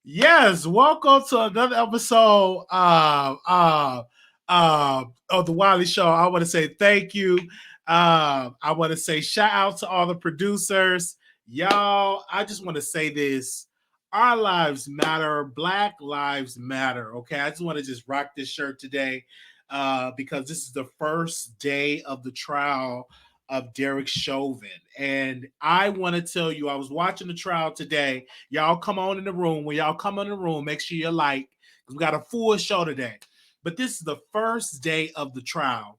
Yes, welcome to another episode of the Wiley Show. I want to say thank you. I want to say shout out to all the producers. Y'all, I just want to say this. Our lives matter. Black lives matter. Okay. I just want to just rock this shirt today because this is the first day of the trial of Derek Chauvin. And I want to tell you, I was watching the trial today. Y'all come on in the room. When y'all come in the room, make sure you like, because we got a full show today. But this is the first day of the trial.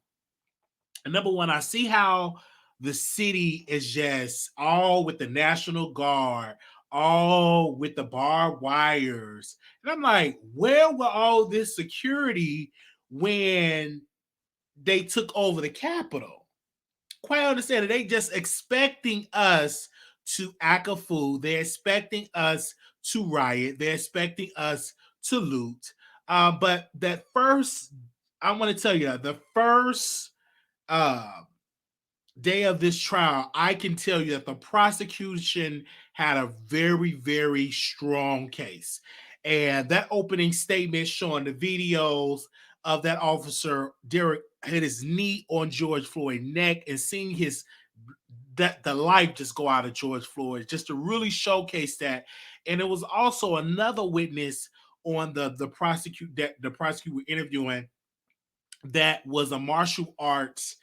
And number one, I see how the city is just all with the National Guard, all with the barbed wires. And I'm like, where were all this security when they took over the Capitol? Quite understand it. They just expecting us to act a fool. They're expecting us to riot. They're expecting us to loot. But that first, I want to tell you, the first uh, day of this trial, I can tell you that the prosecution had a very, very strong case. And that opening statement showing the videos of that officer, Derek, hit his knee on George Floyd's neck and seeing his that the life just go out of George Floyd, just to really showcase that. And it was also another witness on the prosecutor interviewing that was a martial arts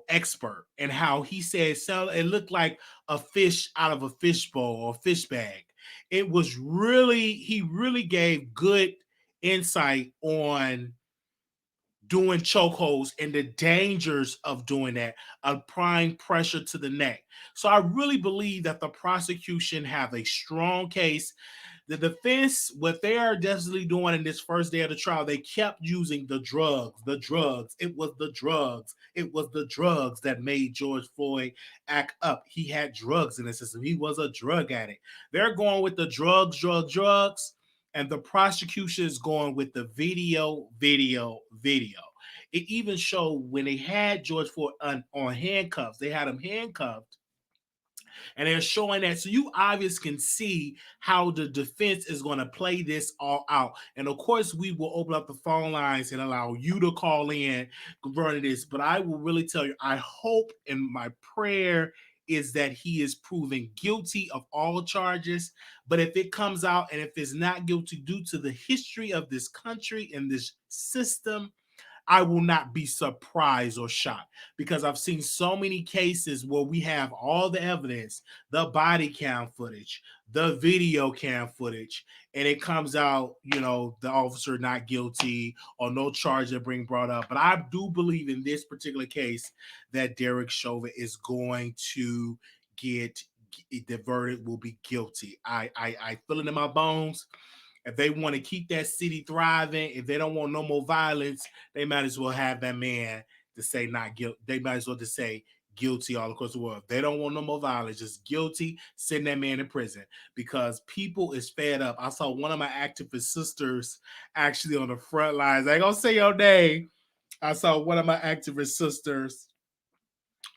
expert, and how he said so it looked like a fish out of a fishbowl or fish bag. It was really, he really gave good insight on doing chokeholds and the dangers of doing that, applying pressure to the neck. So I really believe that the prosecution have a strong case. The defense, what they are definitely doing in this first day of the trial, they kept using the drugs, the drugs. It was the drugs. It was the drugs that made George Floyd act up. He had drugs in the system. He was a drug addict. They're going with the drugs, drugs, and the prosecution is going with the video. It even showed when they had George Floyd on handcuffs, they had him handcuffed, and they're showing that. So you obviously can see how the defense is going to play this all out. And of course, we will open up the phone lines and allow you to call in concerning this. But I will really tell you, I hope, and my prayer is that he is proven guilty of all charges. But if it comes out and if it's not guilty due to the history of this country and this system, I will not be surprised or shocked, because I've seen so many cases where we have all the evidence, the body cam footage, the video cam footage, and it comes out, the officer not guilty or no charge that being brought up. But I do believe in this particular case that Derek Chauvin is going to get the verdict will be guilty. I feel it in my bones. If they want to keep that city thriving, if they don't want no more violence, they might as well have that man to say not guilty. They might as well to say guilty all across the world. If they don't want no more violence, just guilty, send that man in prison, because people is fed up. I saw one of my activist sisters actually on the front lines. I ain't gonna say your name. I saw one of my activist sisters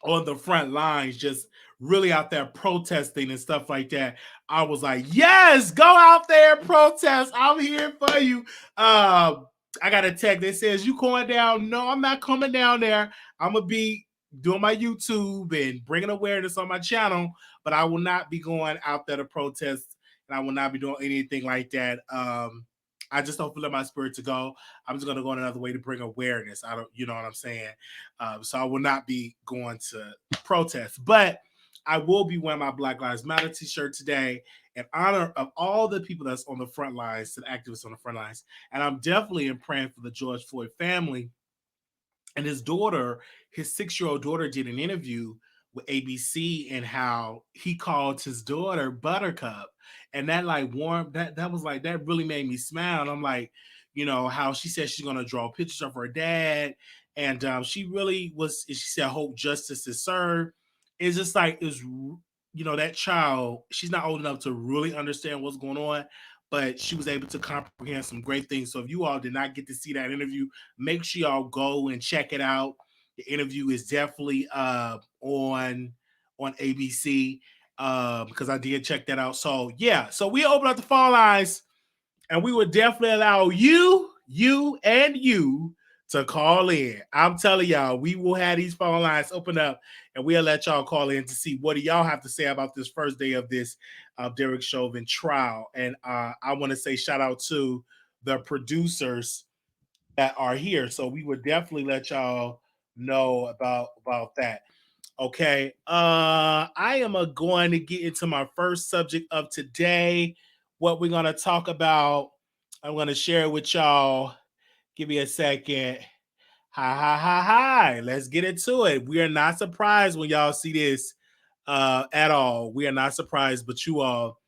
on the front lines, just really out there protesting and stuff like that. I was like, yes, go out there and protest. I'm here for you. I got a text that says, you going down? No, I'm not coming down there. I'm going to be doing my YouTube and bringing awareness on my channel, but I will not be going out there to protest, and I will not be doing anything like that. I just don't feel in my spirit to go. I'm just going to go another way to bring awareness. I don't, you know what I'm saying? So I will not be going to protest, but I will be wearing my Black Lives Matter t-shirt today in honor of all the people that's on the front lines, to the activists on the front lines. And I'm definitely praying for the George Floyd family. And his daughter, his 6-year-old daughter, did an interview with ABC, and how he called his daughter Buttercup, and that like warmed that was like, that really made me smile. And I'm like, how she said she's gonna draw pictures of her dad, and she really was. She said, "Hope justice is served." It's just like that child. She's not old enough to really understand what's going on, but she was able to comprehend some great things. So if you all did not get to see that interview, make sure y'all go and check it out. The interview is definitely on ABC. because I did check that out. So yeah, so we open up the phone lines, and we would definitely allow you to call in. I'm telling y'all, we will have these phone lines open up, and we'll let y'all call in to see what do y'all have to say about this first day of this Derek Chauvin trial. And I want to say shout out to the producers that are here. So we would definitely let y'all know about that. Okay. I am going to get into my first subject of today. What we're going to talk about, I'm going to share with y'all. Give me a second. Hi. Let's get into it. We are not surprised when y'all see this at all. We are not surprised, but you all,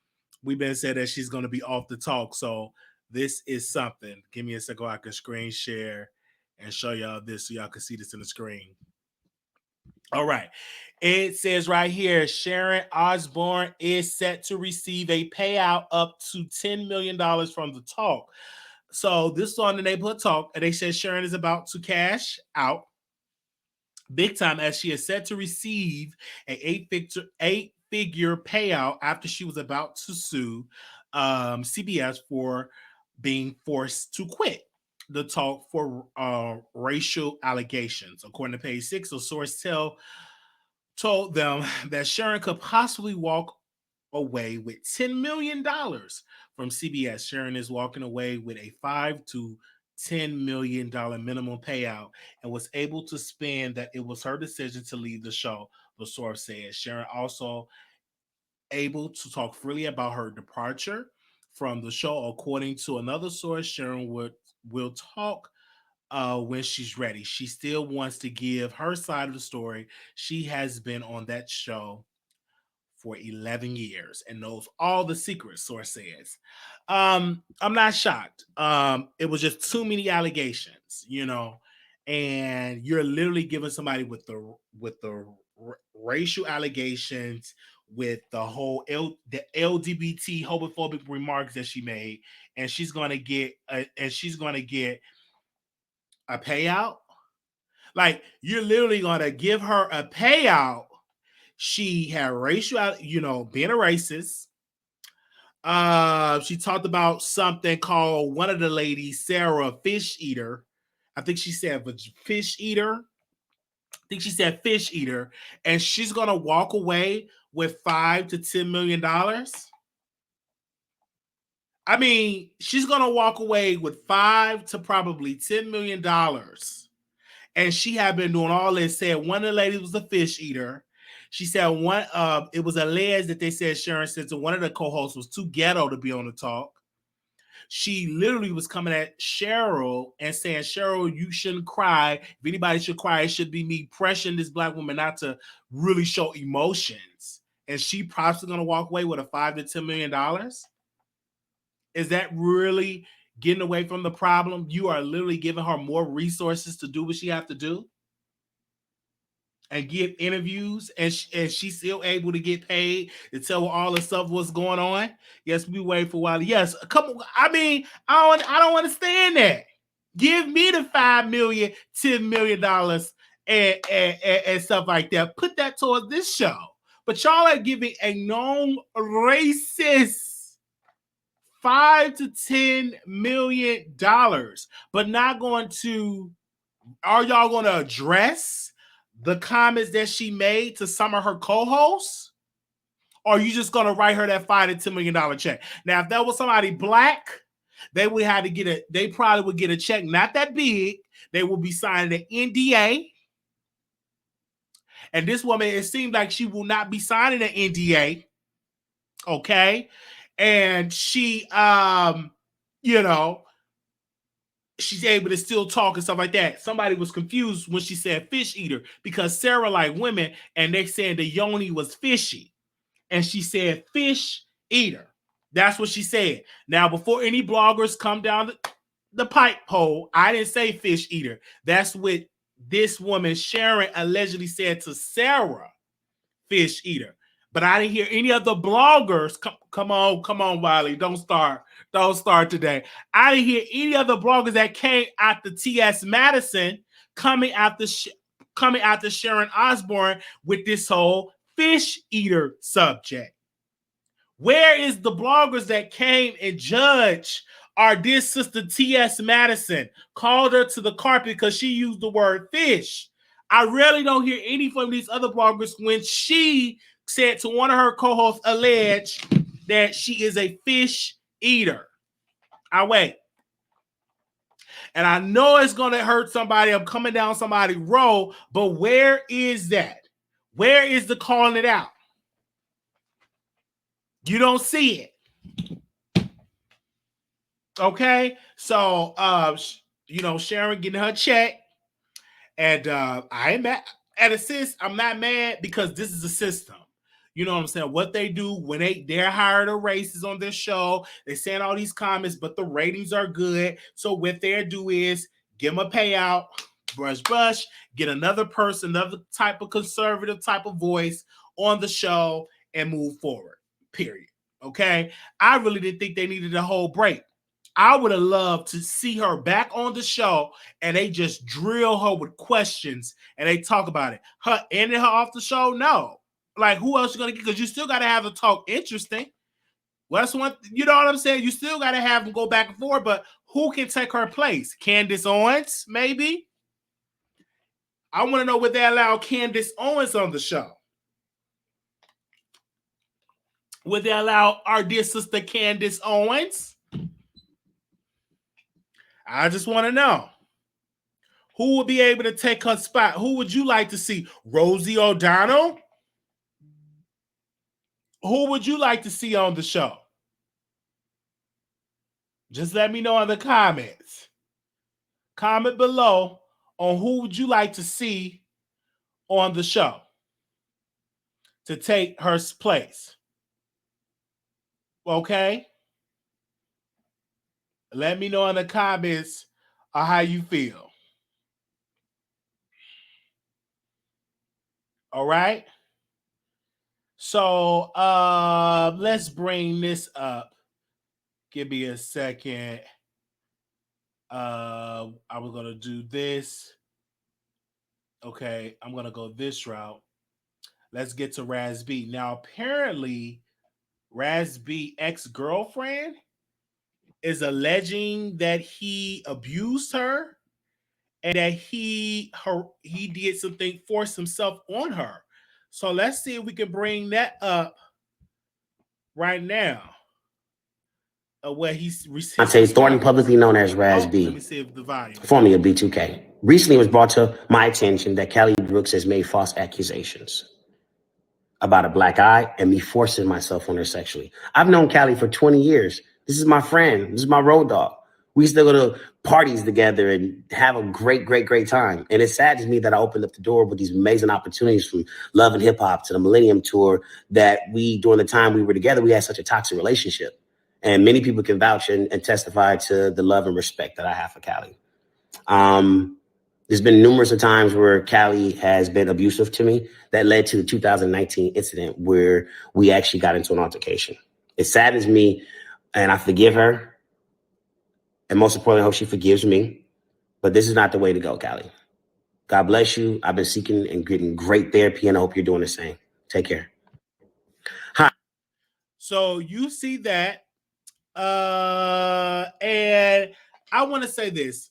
we've been said that she's going to be off the talk. So this is something. Give me a second. I can screen share and show y'all this so y'all can see this in the screen. All right. It says right here, Sharon Osbourne is set to receive a payout up to $10 million from the talk. So this is on the neighborhood talk, and they said Sharon is about to cash out big time as she is set to receive an eight-figure payout after she was about to sue CBS for being forced to quit the talk for racial allegations. According to page 6, a source told them that Sharon could possibly walk away with $10 million from CBS. Sharon is walking away with a $5 to $10 million minimum payout and was able to spend that it was her decision to leave the show, the source said. Sharon also able to talk freely about her departure from the show. According to another source, Sharon will talk when she's ready. She still wants to give her side of the story. She has been on that show for 11 years and knows all the secrets, source says. I'm not shocked. It was just too many allegations, and you're literally giving somebody with the racial allegations, with the whole the LGBT homophobic remarks that she made, and she's gonna get a payout. Like, you're literally gonna give her a payout. She had racial, being a racist. She talked about something called, one of the ladies, Sarah, fish eater. I think she said fish eater. And she's gonna walk away with $5 to $10 million. I mean, she's gonna walk away with $5 to probably $10 million. And she had been doing all this. Said one of the ladies was a fish eater. She said it was alleged that they said Sharon said to one of the co-hosts was too ghetto to be on the talk. She literally was coming at Cheryl and saying, Cheryl, you shouldn't cry. If anybody should cry, it should be me, pressuring this black woman not to really show emotions. And she probably going to walk away with a $5 to $10 million. Is that really getting away from the problem? You are literally giving her more resources to do what she have to do and give interviews, and she's still able to get paid to tell all the stuff what's going on. Yes, we wait for a while. Yes, a couple. I mean, I don't understand that. Give me the $5 million, $10 million and stuff like that. Put that towards this show. But y'all are giving a known racist $5 to $10 million, but not going to. Are y'all going to address the comments that she made to some of her co-hosts? Or are you just going to write her that $5 to $10 million check? Now, if that was somebody black, they would have to they probably would get a check not that big. They will be signing an NDA. And this woman, it seems like she will not be signing an NDA. Okay. And she, she's able to still talk and stuff like that. Somebody was confused when she said fish eater because Sarah like women, and they said the yoni was fishy. And she said fish eater. That's what she said. Now, before any bloggers come down the pipe hole, I didn't say fish eater. That's what this woman, Sharon, allegedly said to Sarah, fish eater. But I didn't hear any of the bloggers. Come on, Wiley. Don't start today. I didn't hear any of the bloggers that came after T.S. Madison coming after Sharon Osbourne with this whole fish eater subject? Where is the bloggers that came and judged our dear sister T.S. Madison, called her to the carpet because she used the word fish? I really don't hear any from these other bloggers when she said to one of her co-hosts, alleged that she is a fish eater. I wait. And I know it's going to hurt somebody. I'm coming down somebody's road, but where is that? Where is the calling it out? You don't see it. Okay? So, Sharon getting her check. And I ain't mad. At a sis, I'm not mad because this is a system. You know what I'm saying? What they do when they're hired a racist on their show, they send all these comments, but the ratings are good. So what they do is give them a payout, brush, get another person, another type of conservative type of voice on the show and move forward. Period. Okay? I really didn't think they needed a whole break. I would have loved to see her back on the show and they just drill her with questions and they talk about it. Her ending her off the show? No. Like, who else you going to get? Because you still got to have the talk interesting. Well, that's one, you know what I'm saying? You still got to have them go back and forth, but who can take her place? Candace Owens, maybe? I want to know would they allow Candace Owens on the show? Would they allow our dear sister Candace Owens? I just want to know. Who would be able to take her spot? Who would you like to see? Rosie O'Donnell? Who would you like to see on the show? Just let me know in the comments. Comment below on who would you like to see on the show to take her place. Okay? Let me know in the comments how you feel. All right? So let's bring this up. Give me a second. I was going to do this. Okay, I'm going to go this route. Let's get to Raz B. Now, apparently, Raz B ex-girlfriend is alleging that he abused her and that he did something, forced himself on her. So let's see if we can bring that up right now. Where he's Monte Thornton, publicly known as Raz B, let me see if the volume. Formerly of B2K. Recently, it was brought to my attention that Callie Brooks has made false accusations about a black eye and me forcing myself on her sexually. I've known Callie for 20 years. This is my friend. This is my road dog. We used to go to parties together and have a great time. And it saddens me that I opened up the door with these amazing opportunities from Love and Hip Hop to the Millennium Tour that during the time we were together, we had such a toxic relationship. And many people can vouch and testify to the love and respect that I have for Callie. There's been numerous of times where Callie has been abusive to me that led to the 2019 incident where we actually got into an altercation. It saddens me and I forgive her. And most importantly, I hope she forgives me. But this is not the way to go, Callie. God bless you. I've been seeking and getting great therapy and I hope you're doing the same. Take care. Hi. So you see that. And I want to say this.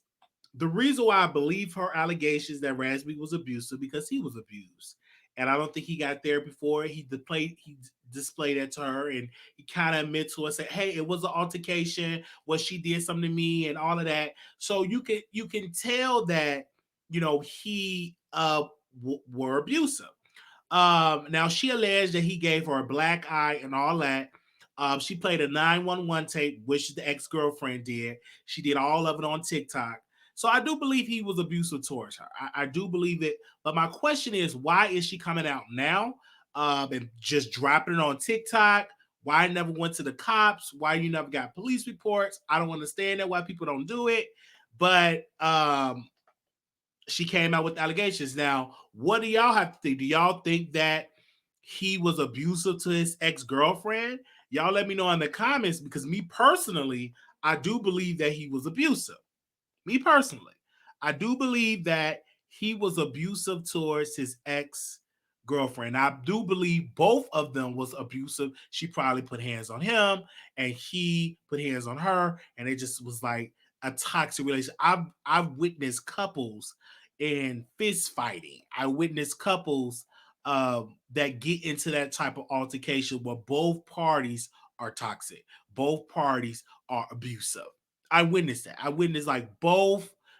The reason why I believe her allegations that Raz B was abusive because he was abused. And I don't think he got there before. He displayed that to her and he kind of admitted to us that, hey, it was an altercation, what she did something to me and all of that. So you can tell that, he were abusive. Now she alleged that he gave her a black eye and all that. She played a 911 tape, which the ex-girlfriend did. She did all of it on TikTok. So I do believe he was abusive towards her. I do believe it. But my question is, why is she coming out now and just dropping it on TikTok? Why I never went to the cops? Why you never got police reports? I don't understand that, why people don't do it. But she came out with allegations. Now, what do y'all have to think? Do y'all think that he was abusive to his ex-girlfriend? Y'all let me know in the comments because me personally, I do believe that he was abusive. Me personally, I do believe that he was abusive towards his ex girlfriend. I do believe both of them was abusive. She probably put hands on him and he put hands on her, and it just was like a toxic relationship. I've witnessed couples in fist fighting. I witnessed couples that get into that type of altercation where both parties are toxic. Both parties are abusive. I witnessed that. I witnessed like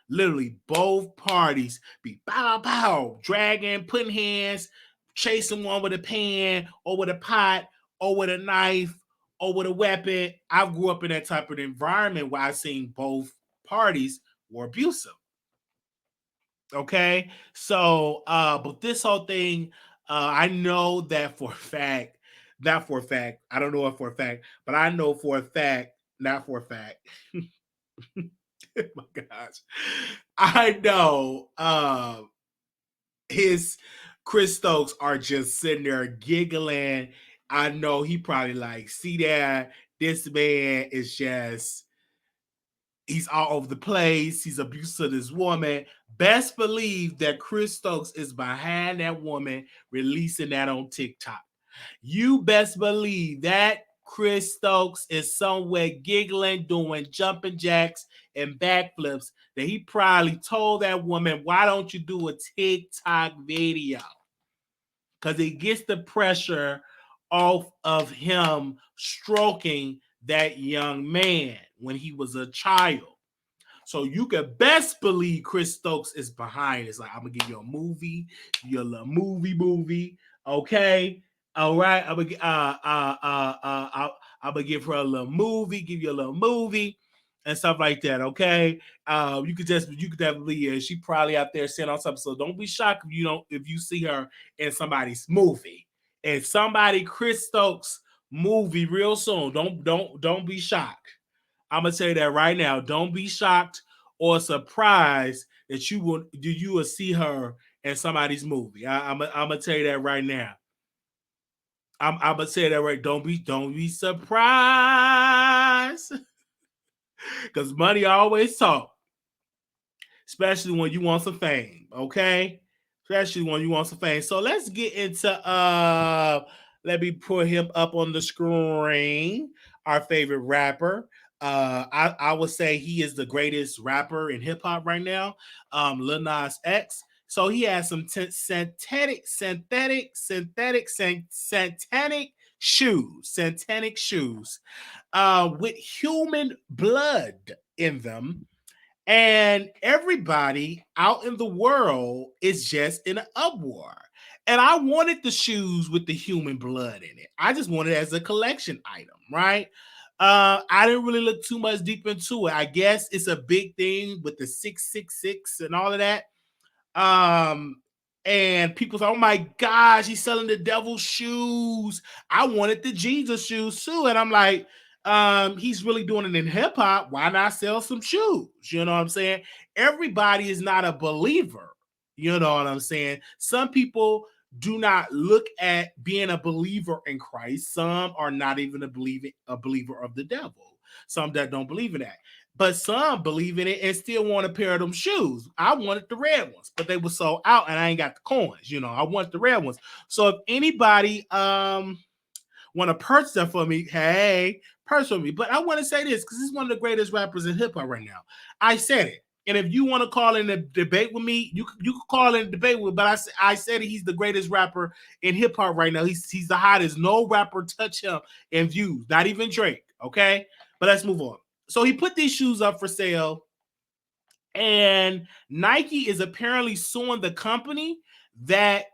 literally both parties be bow, bow, dragging, putting hands, chasing one with a pan or with a pot or with a knife or with a weapon. I grew up in that type of environment where I've seen both parties were abusive. Okay, so but this whole thing, I know that for a fact, not for a fact, I don't know it for a fact, but I know for a fact, not for a fact. Oh my gosh, I know his Chris Stokes are just sitting there giggling. I know he probably like, see that this man is just, he's all over the place. He's abusive to this woman. Best believe that Chris Stokes is behind that woman releasing that on TikTok. You best believe that Chris Stokes is somewhere giggling, doing jumping jacks and backflips, that he probably told that woman, why don't you do a TikTok video? Because it gets the pressure off of him stroking that young man when he was a child. So you can best believe Chris Stokes is behind. It's like, I'm gonna give you a movie, your little movie, okay? All right, I'm gonna give her a little movie, give you a little movie and stuff like that, okay? You could definitely, she probably out there sitting on something. So don't be shocked if you see her in somebody's movie, and somebody Chris Stokes movie real soon. Don't be shocked. I'm gonna tell you that right now. Don't be shocked or surprised that you will see her in somebody's movie. I'm gonna tell you that right now. I'm gonna say that right. Don't be surprised, because money always talk, especially when you want some fame. Okay, especially when you want some fame. So let's get into Let me put him up on the screen. Our favorite rapper. I would say he is the greatest rapper in hip hop right now. Lil Nas X. So he has some synthetic shoes with human blood in them. And everybody out in the world is just in an uproar. And I wanted the shoes with the human blood in it. I just wanted it as a collection item, right? I didn't really look too much deep into it. I guess it's a big thing with the 666 and all of that. And people say, oh my gosh, he's selling the devil's shoes. I wanted the Jesus shoes too. And I'm like, he's really doing it in hip hop. Why not sell some shoes? You know what I'm saying? Everybody is not a believer. You know what I'm saying? Some people do not look at being a believer in Christ. Some are not even a believer of the devil. Some that don't believe in that. But some believe in it and still want a pair of them shoes. I wanted the red ones, but they were sold out and I ain't got the coins. You know, I want the red ones. So if anybody want to purchase that for me, hey, purchase for me. But I want to say this because he's one of the greatest rappers in hip hop right now. I said it. And if you want to call in a debate with me, you can call in a debate with me. But I said he's the greatest rapper in hip hop right now. He's the hottest. No rapper touch him in views, not even Drake. Okay, but let's move on. So he put these shoes up for sale, and Nike is apparently suing the company that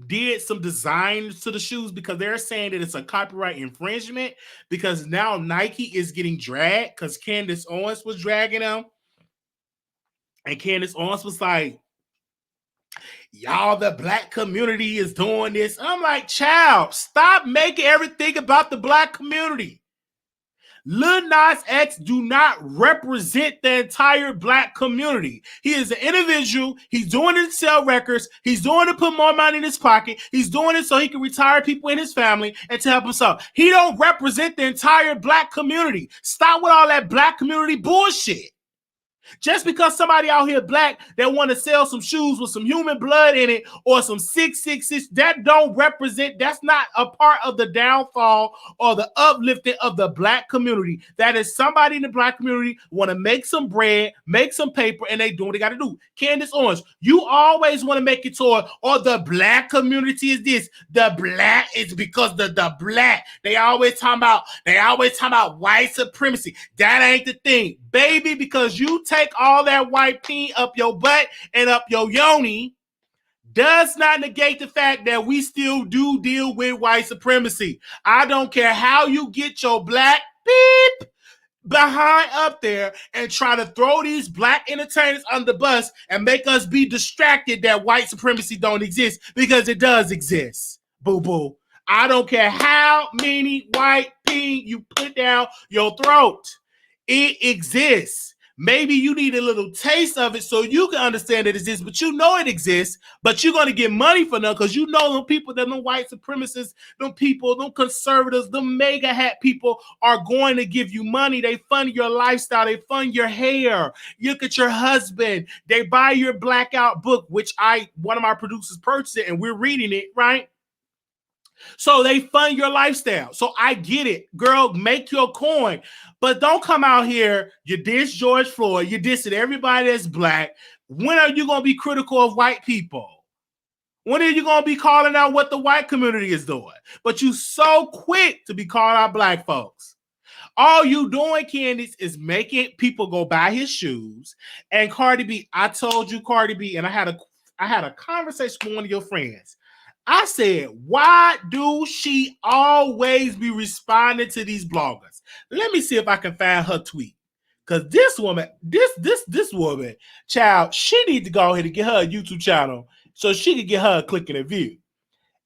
did some designs to the shoes because they're saying that it's a copyright infringement because now Nike is getting dragged because Candace Owens was dragging them. And Candace Owens was like, y'all, the black community is doing this. I'm like, child, stop making everything about the black community. Lil Nas X do not represent the entire black community. He is an individual. He's doing it to sell records. He's doing it to put more money in his pocket. He's doing it so he can retire people in his family and to help himself. He don't represent the entire black community. Stop with all that black community bullshit. Just because somebody out here black that want to sell some shoes with some human blood in it or some 666, that don't represent, that's not a part of the downfall or the uplifting of the black community. That is somebody in the black community want to make some bread, make some paper, and they do what they got to do. Candace Owens, you always want to make it toward, or the black community is this. The black is because the black. They always talking about white supremacy. That ain't the thing, baby, because you take all that white peen up your butt and up your yoni does not negate the fact that we still do deal with white supremacy. I don't care how you get your black beep behind up there and try to throw these black entertainers under the bus and make us be distracted that white supremacy don't exist, because it does exist. Boo-boo. I don't care how many white peen you put down your throat. It exists. Maybe you need a little taste of it so you can understand it exists, but you know it exists, but you're going to get money for them because you know them people, them white supremacists, them people, them conservatives, them mega hat people are going to give you money. They fund your lifestyle. They fund your hair. You look at your husband. They buy your blackout book, which one of my producers purchased it and we're reading it, right? So they fund your lifestyle. So I get it. Girl, make your coin. But don't come out here, you diss George Floyd, you dissing everybody that's black. When are you going to be critical of white people? When are you going to be calling out what the white community is doing? But you so quick to be calling out black folks. All you doing, Candace, is making people go buy his shoes. And Cardi B, I told you, Cardi B, and I had a conversation with one of your friends. I said, why do she always be responding to these bloggers? Let me see if I can find her tweet. Because this woman, this woman, child, she needs to go ahead and get her a YouTube channel so she can get her a click and a view.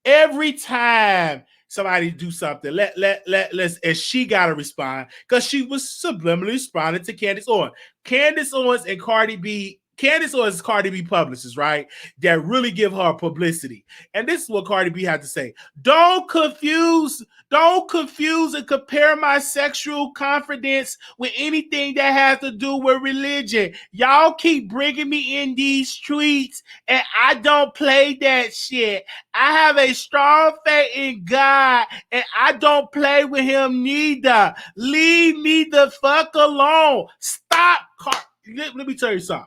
Every time somebody do something, let's, and she got to respond because she was subliminally responding to Candace Owens. Candace Owens and Cardi B. Candace Owens is Cardi B publicists, right? That really give her publicity. And this is what Cardi B had to say. Don't confuse and compare my sexual confidence with anything that has to do with religion. Y'all keep bringing me in these tweets and I don't play that shit. I have a strong faith in God and I don't play with him neither. Leave me the fuck alone. Stop. Let me tell you something.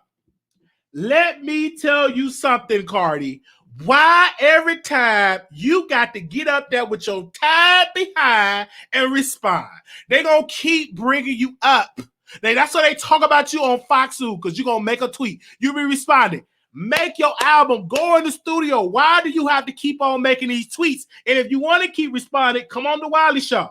Let me tell you something, Cardi. Why every time you got to get up there with your tied behind and respond? They gonna keep bringing you up. That's why they talk about you on Fox News, because you're gonna make a tweet. You be responding. Make your album. Go in the studio. Why do you have to keep on making these tweets? And if you want to keep responding, come on the Wiley Show.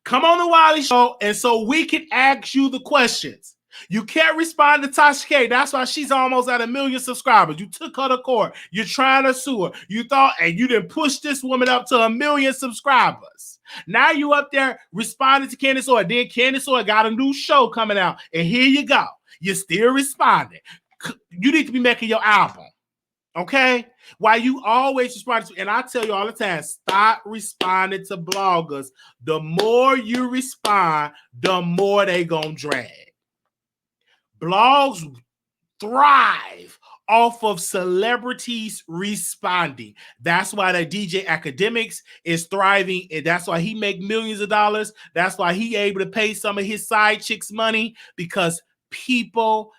Come on the Wiley Show, and so we can ask you the questions. You can't respond to Tasha K. That's why she's almost at 1 million subscribers. You took her to court. You're trying to sue her. You thought, and you didn't push this woman up to 1 million subscribers. Now you up there responding to Candace Owens. Then Candace Owens got a new show coming out. And here you go. You're still responding. You need to be making your album. Okay? Why you always respond to, and I tell you all the time, stop responding to bloggers. The more you respond, the more they gonna drag. Blogs thrive off of celebrities responding. That's why the DJ Academics is thriving, and that's why he make millions of dollars. That's why he able to pay some of his side chicks money, because people,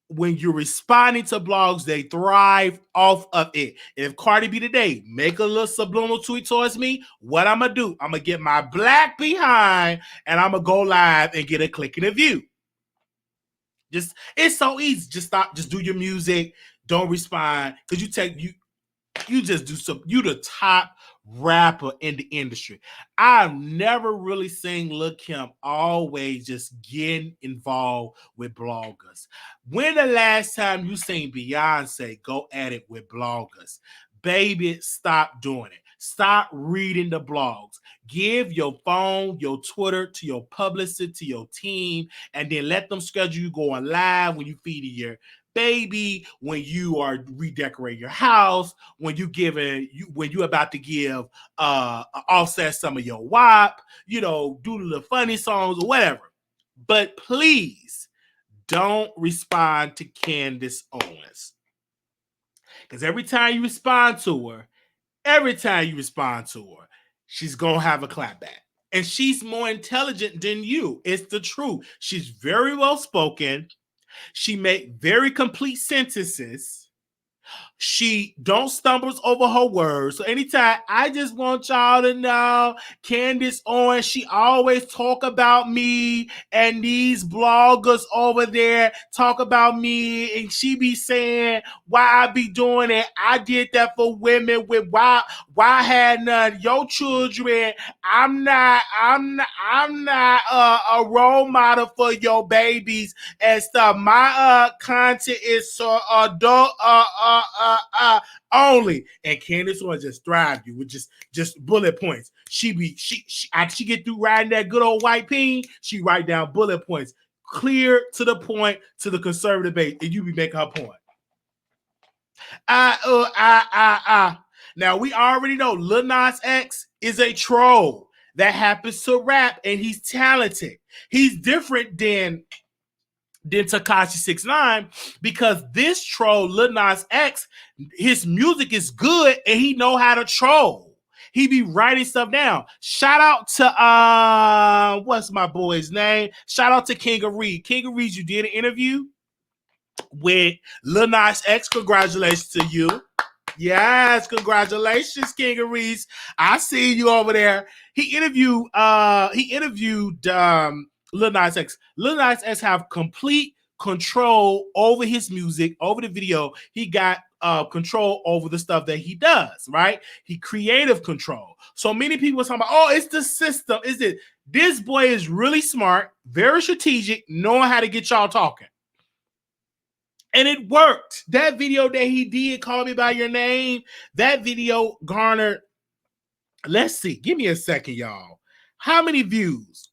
when you're responding to blogs, they thrive off of it. If Cardi B today make a little subliminal tweet towards me, what I'm gonna do? I'm gonna get my black behind and I'm gonna go live and get a click and a view. It's so easy. Just stop. Just do your music. Don't respond, because you just do some. You the top rapper in the industry. I've never really seen Lil Kim always just getting involved with bloggers. When the last time you seen Beyonce go at it with bloggers? Baby, stop doing it. Stop reading the blogs. Give your phone, your Twitter to your publicist, to your team, and then let them schedule you going live when you feeding your baby, when you are redecorating your house, when you about to give offset some of your WAP, do the funny songs or whatever. But please don't respond to Candace Owens. Because every time you respond to her, she's going to have a clapback. And she's more intelligent than you. It's the truth. She's very well spoken. She makes very complete sentences. She don't stumbles over her words. So anytime, I just want y'all to know, Candace Owens, she always talk about me, and these bloggers over there talk about me, and she be saying why I be doing it. I did that for women with why I had none. Your children, I'm not a role model for your babies and stuff. My content is so adult only. And Candace will just thrive you with just bullet points. She get through riding that good old white peen, she write down bullet points, clear to the point, to the conservative base, and you be making her point. Now we already know Lil Nas X is a troll that happens to rap, and he's talented. He's different than Tekashi 6ix9ine, because this troll, Lil Nas X, his music is good and he know how to troll. He be writing stuff down. Shout out to what's my boy's name? Shout out to King of Reed. King of Reed, you did an interview with Lil Nas X. Congratulations to you. Yes, congratulations, King of Reeds. I see you over there. He interviewed Lil Nas X. Lil Nas X have complete control over his music, over the video. He got control over the stuff that he does, right? He creative control. So many people are talking about, oh, it's the system. Is it? This boy is really smart, very strategic, knowing how to get y'all talking. And it worked. That video that he did, Call Me By Your Name, that video garnered, let's see, give me a second, y'all. How many views?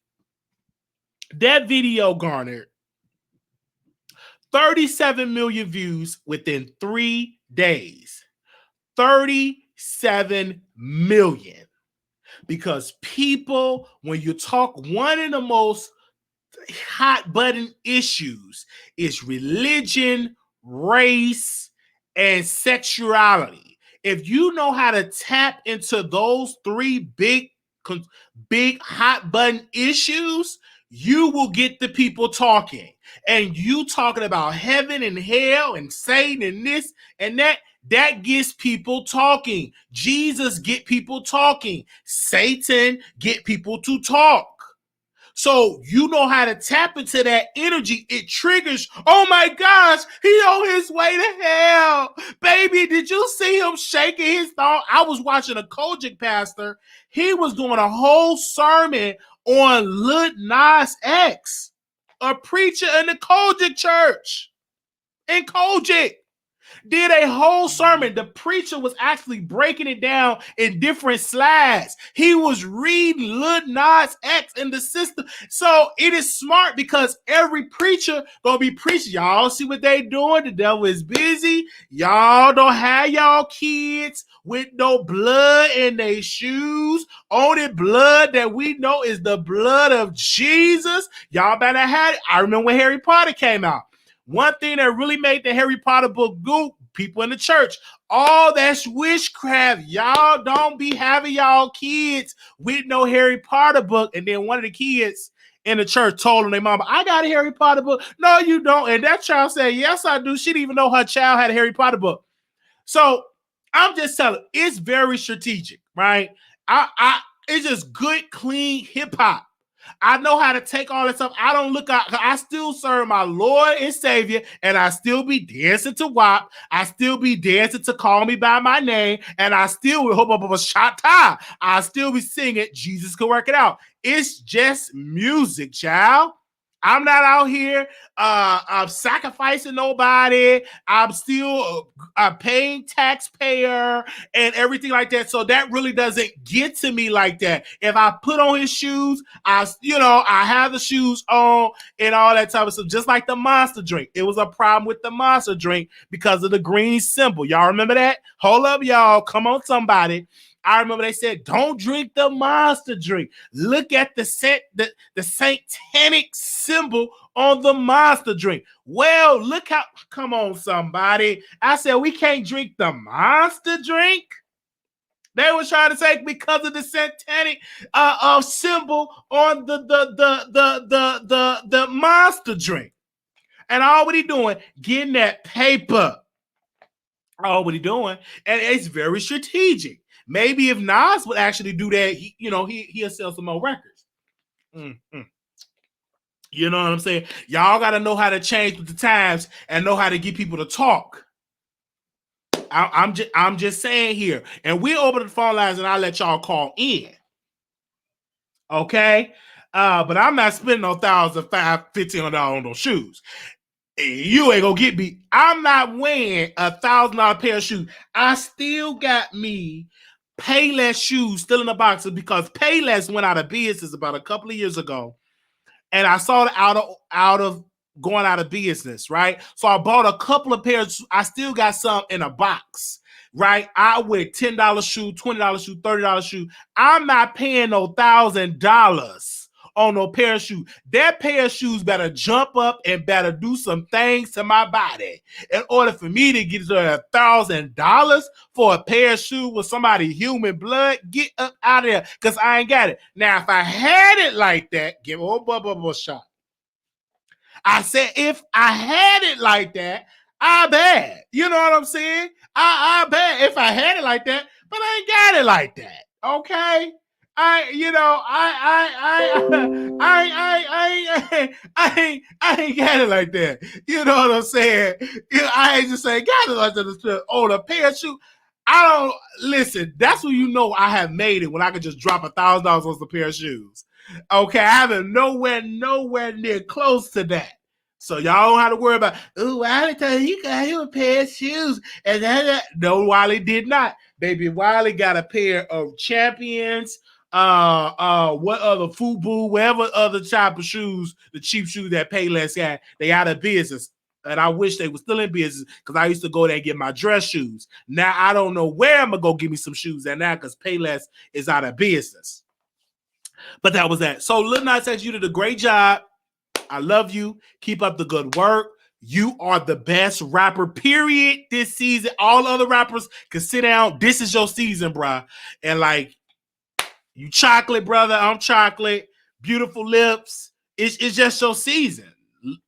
That video garnered 37 million views within 3 days. 37 million. Because people, when you talk, one of the most hot button issues is religion, race, and sexuality. If you know how to tap into those three big hot button issues, you will get the people talking. And you talking about heaven and hell and Satan and this and that gets people talking. Jesus get people talking. Satan get people to talk. So you know how to tap into that energy. It triggers, oh my gosh, he on his way to hell. Baby, did you see him shaking his thumb? I was watching a Kojic pastor. He was doing a whole sermon on Lil Nas X, a preacher in the Kojic church. In Kojic. Did a whole sermon. The preacher was actually breaking it down in different slides. He was reading Lil Nas X in the system. So it is smart because every preacher gonna be preaching. Y'all see what they doing? The devil is busy. Y'all don't have y'all kids with no blood in their shoes. Only blood that we know is the blood of Jesus. Y'all better have it. I remember when Harry Potter came out. One thing that really made the Harry Potter book go, people in the church, all that's witchcraft. Y'all don't be having y'all kids with no Harry Potter book. And then one of the kids in the church told them, their mama, I got a Harry Potter book. No, you don't. And that child said, yes, I do. She didn't even know her child had a Harry Potter book. So I'm just telling, it's very strategic, right? It's just good, clean hip hop. I know how to take all that stuff. I don't look out. I still serve my Lord and Savior, and I still be dancing to WAP. I still be dancing to Call Me By My Name, and I still will hope up of a shot tie. I still be singing Jesus Can Work It Out. It's just music, child. I'm not out here I'm sacrificing nobody. I'm still a paying taxpayer and everything like that. So that really doesn't get to me like that. If I put on his shoes, I have the shoes on and all that type of stuff. Just like the Monster drink. It was a problem with the Monster drink because of the green symbol. Y'all remember that? Hold up, y'all. Come on, somebody. I remember they said, don't drink the monster drink. Look at the satanic symbol on the monster drink. Well, look how, come on, somebody. I said, we can't drink the monster drink. They were trying to say because of the satanic symbol on the monster drink. And all what he doing, getting that paper. All what he doing, and it's very strategic. Maybe if Nas would actually do that, he'll sell some more records. Mm-hmm. You know what I'm saying? Y'all got to know how to change with the times and know how to get people to talk. I'm just saying here, and we'll open the phone lines and I'll let y'all call in. Okay, but I'm not spending no $1,500 on those shoes. You ain't gonna get me. I'm not wearing $1,000 pair of shoes. I still got me Payless shoes still in the box because Payless went out of business about a couple of years ago, and I saw it out of going out of business, right? So I bought a couple of pairs. I still got some in a box, right? I wear $10 shoe, $20 shoe, $30 shoe. I'm not paying no $1,000 on no pair of shoes. That pair of shoes better jump up and better do some things to my body in order for me to get $1,000 for a pair of shoes with somebody human blood. Get up out of there, because I ain't got it. Now, if I had it like that, give a whole bubble shot. I said, if I had it like that, I bet. You know what I'm saying? I bet if I had it like that, but I ain't got it like that. Okay? I ain't got it like that. You know what I'm saying? I ain't just saying got it like that. On a pair of shoes. I don't listen. That's when you know I have made it, when I could just drop $1,000 on some pair of shoes. Okay, I haven't nowhere near close to that. So y'all don't have to worry about, Wiley told he got him a pair of shoes. And that. No, Wiley did not. Baby, Wiley got a pair of Champions, what other FUBU, whatever other type of shoes, the cheap shoes that Payless got, they out of business. And I wish they were still in business, because I used to go there and get my dress shoes. Now I don't know where I'm gonna go get me some shoes at now, because Payless is out of business. But that was that. So Lil Nas X, you did a great job. I love you. Keep up the good work. You are the best rapper, period, this season. All other rappers can sit down. This is your season, bruh. And like, you chocolate, brother. I'm chocolate. Beautiful lips. It's just your season.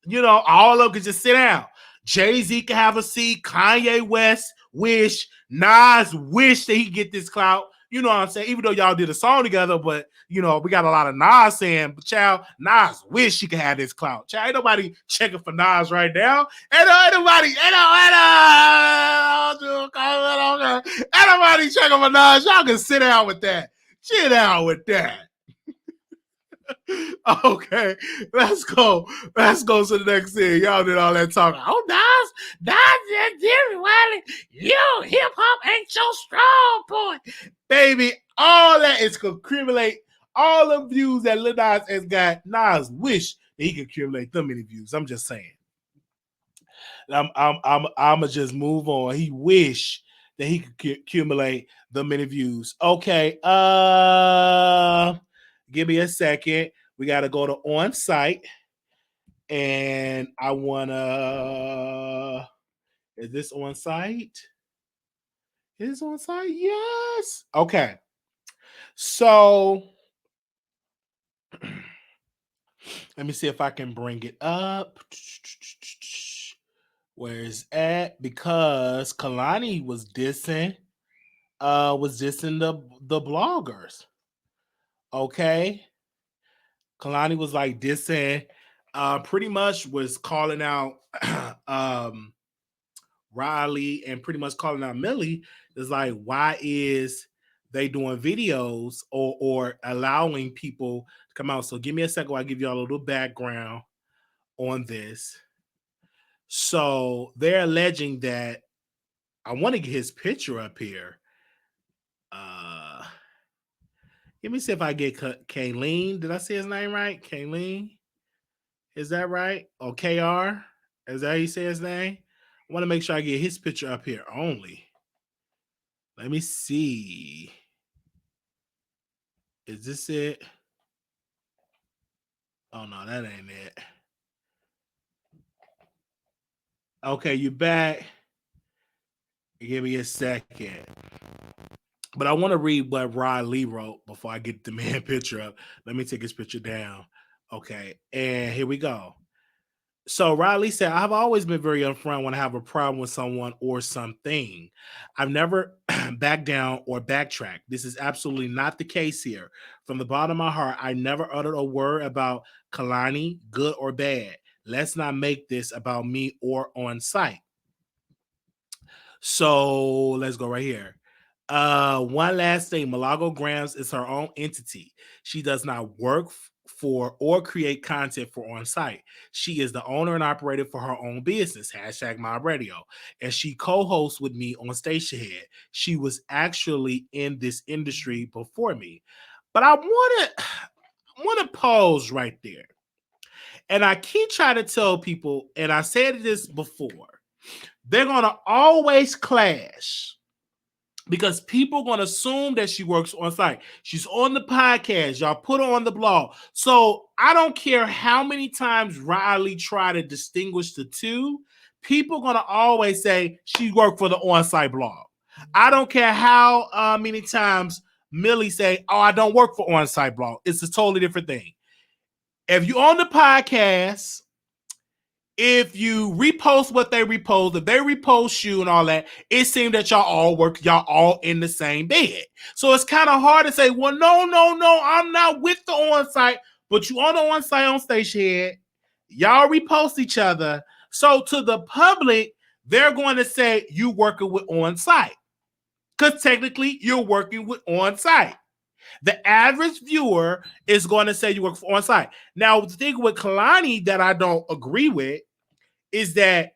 You know, all of them can just sit down. Jay-Z can have a seat. Kanye West wish. Nas wish that he get this clout. You know what I'm saying? Even though y'all did a song together, but, you know, we got a lot of Nas saying, but child, Nas wish she could have this clout. Child, ain't nobody checking for Nas right now. Ain't nobody checking for Nas. Y'all can sit down with that. Sit down with that. Okay, let's go to the next thing. Y'all did all that talking. Oh, Nas and Jerry Wiley, yo, hip hop ain't your strong point, baby. All that is to accumulate all the views that Lil Nas has got. Nas wish that he could accumulate them many views. I'm just saying. I'ma just move on. He wish that he could accumulate the many views. Okay, give me a second. We got to go to on site, and I wanna. Is this on site? Is on site? Yes. Okay. So let me see if I can bring it up. Where is it? Because Kehlani was dissing the bloggers. Okay. Kehlani was like dissing, pretty much was calling out Riley and pretty much calling out Millie. Is like, why is they doing videos or allowing people to come out? So give me a second while I give y'all a little background on this. So they're alleging that, I want to get his picture up here. Let me see if I get Kehlani. Did I say his name right? Kehlani? Is that right? Or KR? Is that how you say his name? I want to make sure I get his picture up here only. Let me see. Is this it? Oh no, that ain't it. Okay, you back. Give me a second. But I want to read what Rod Lee wrote before I get the man picture up. Let me take his picture down. Okay, and here we go. So Riley said, I've always been very upfront when I have a problem with someone or something. I've never backed down or backtracked. This is absolutely not the case here. From the bottom of my heart, I never uttered a word about Kehlani, good or bad. Let's not make this about me or on site. So let's go right here. One last thing, Milagro Grams is her own entity. She does not work for or create content for on site. She is the owner and operator for her own business, hashtag my radio. And she co-hosts with me on Station Head. She was actually in this industry before me. But I want to pause right there. And I keep trying to tell people, and I said this before, they're going to always clash because people are going to assume that she works on site. She's on the podcast. Y'all put her on the blog. So I don't care how many times Riley try to distinguish the two. People are going to always say she worked for the on-site blog. I don't care how many times Millie say, oh, I don't work for on-site blog. It's a totally different thing. If you're on the podcast, if you repost what they repost, if they repost you and all that, it seems that y'all all in the same bed. So it's kind of hard to say, well, no, I'm not with the on-site, but you on the on-site on Station Head. Y'all repost each other. So to the public, they're going to say you working with on-site because technically you're working with on-site. The average viewer is going to say you work for on-site. Now, the thing with Kehlani that I don't agree with is that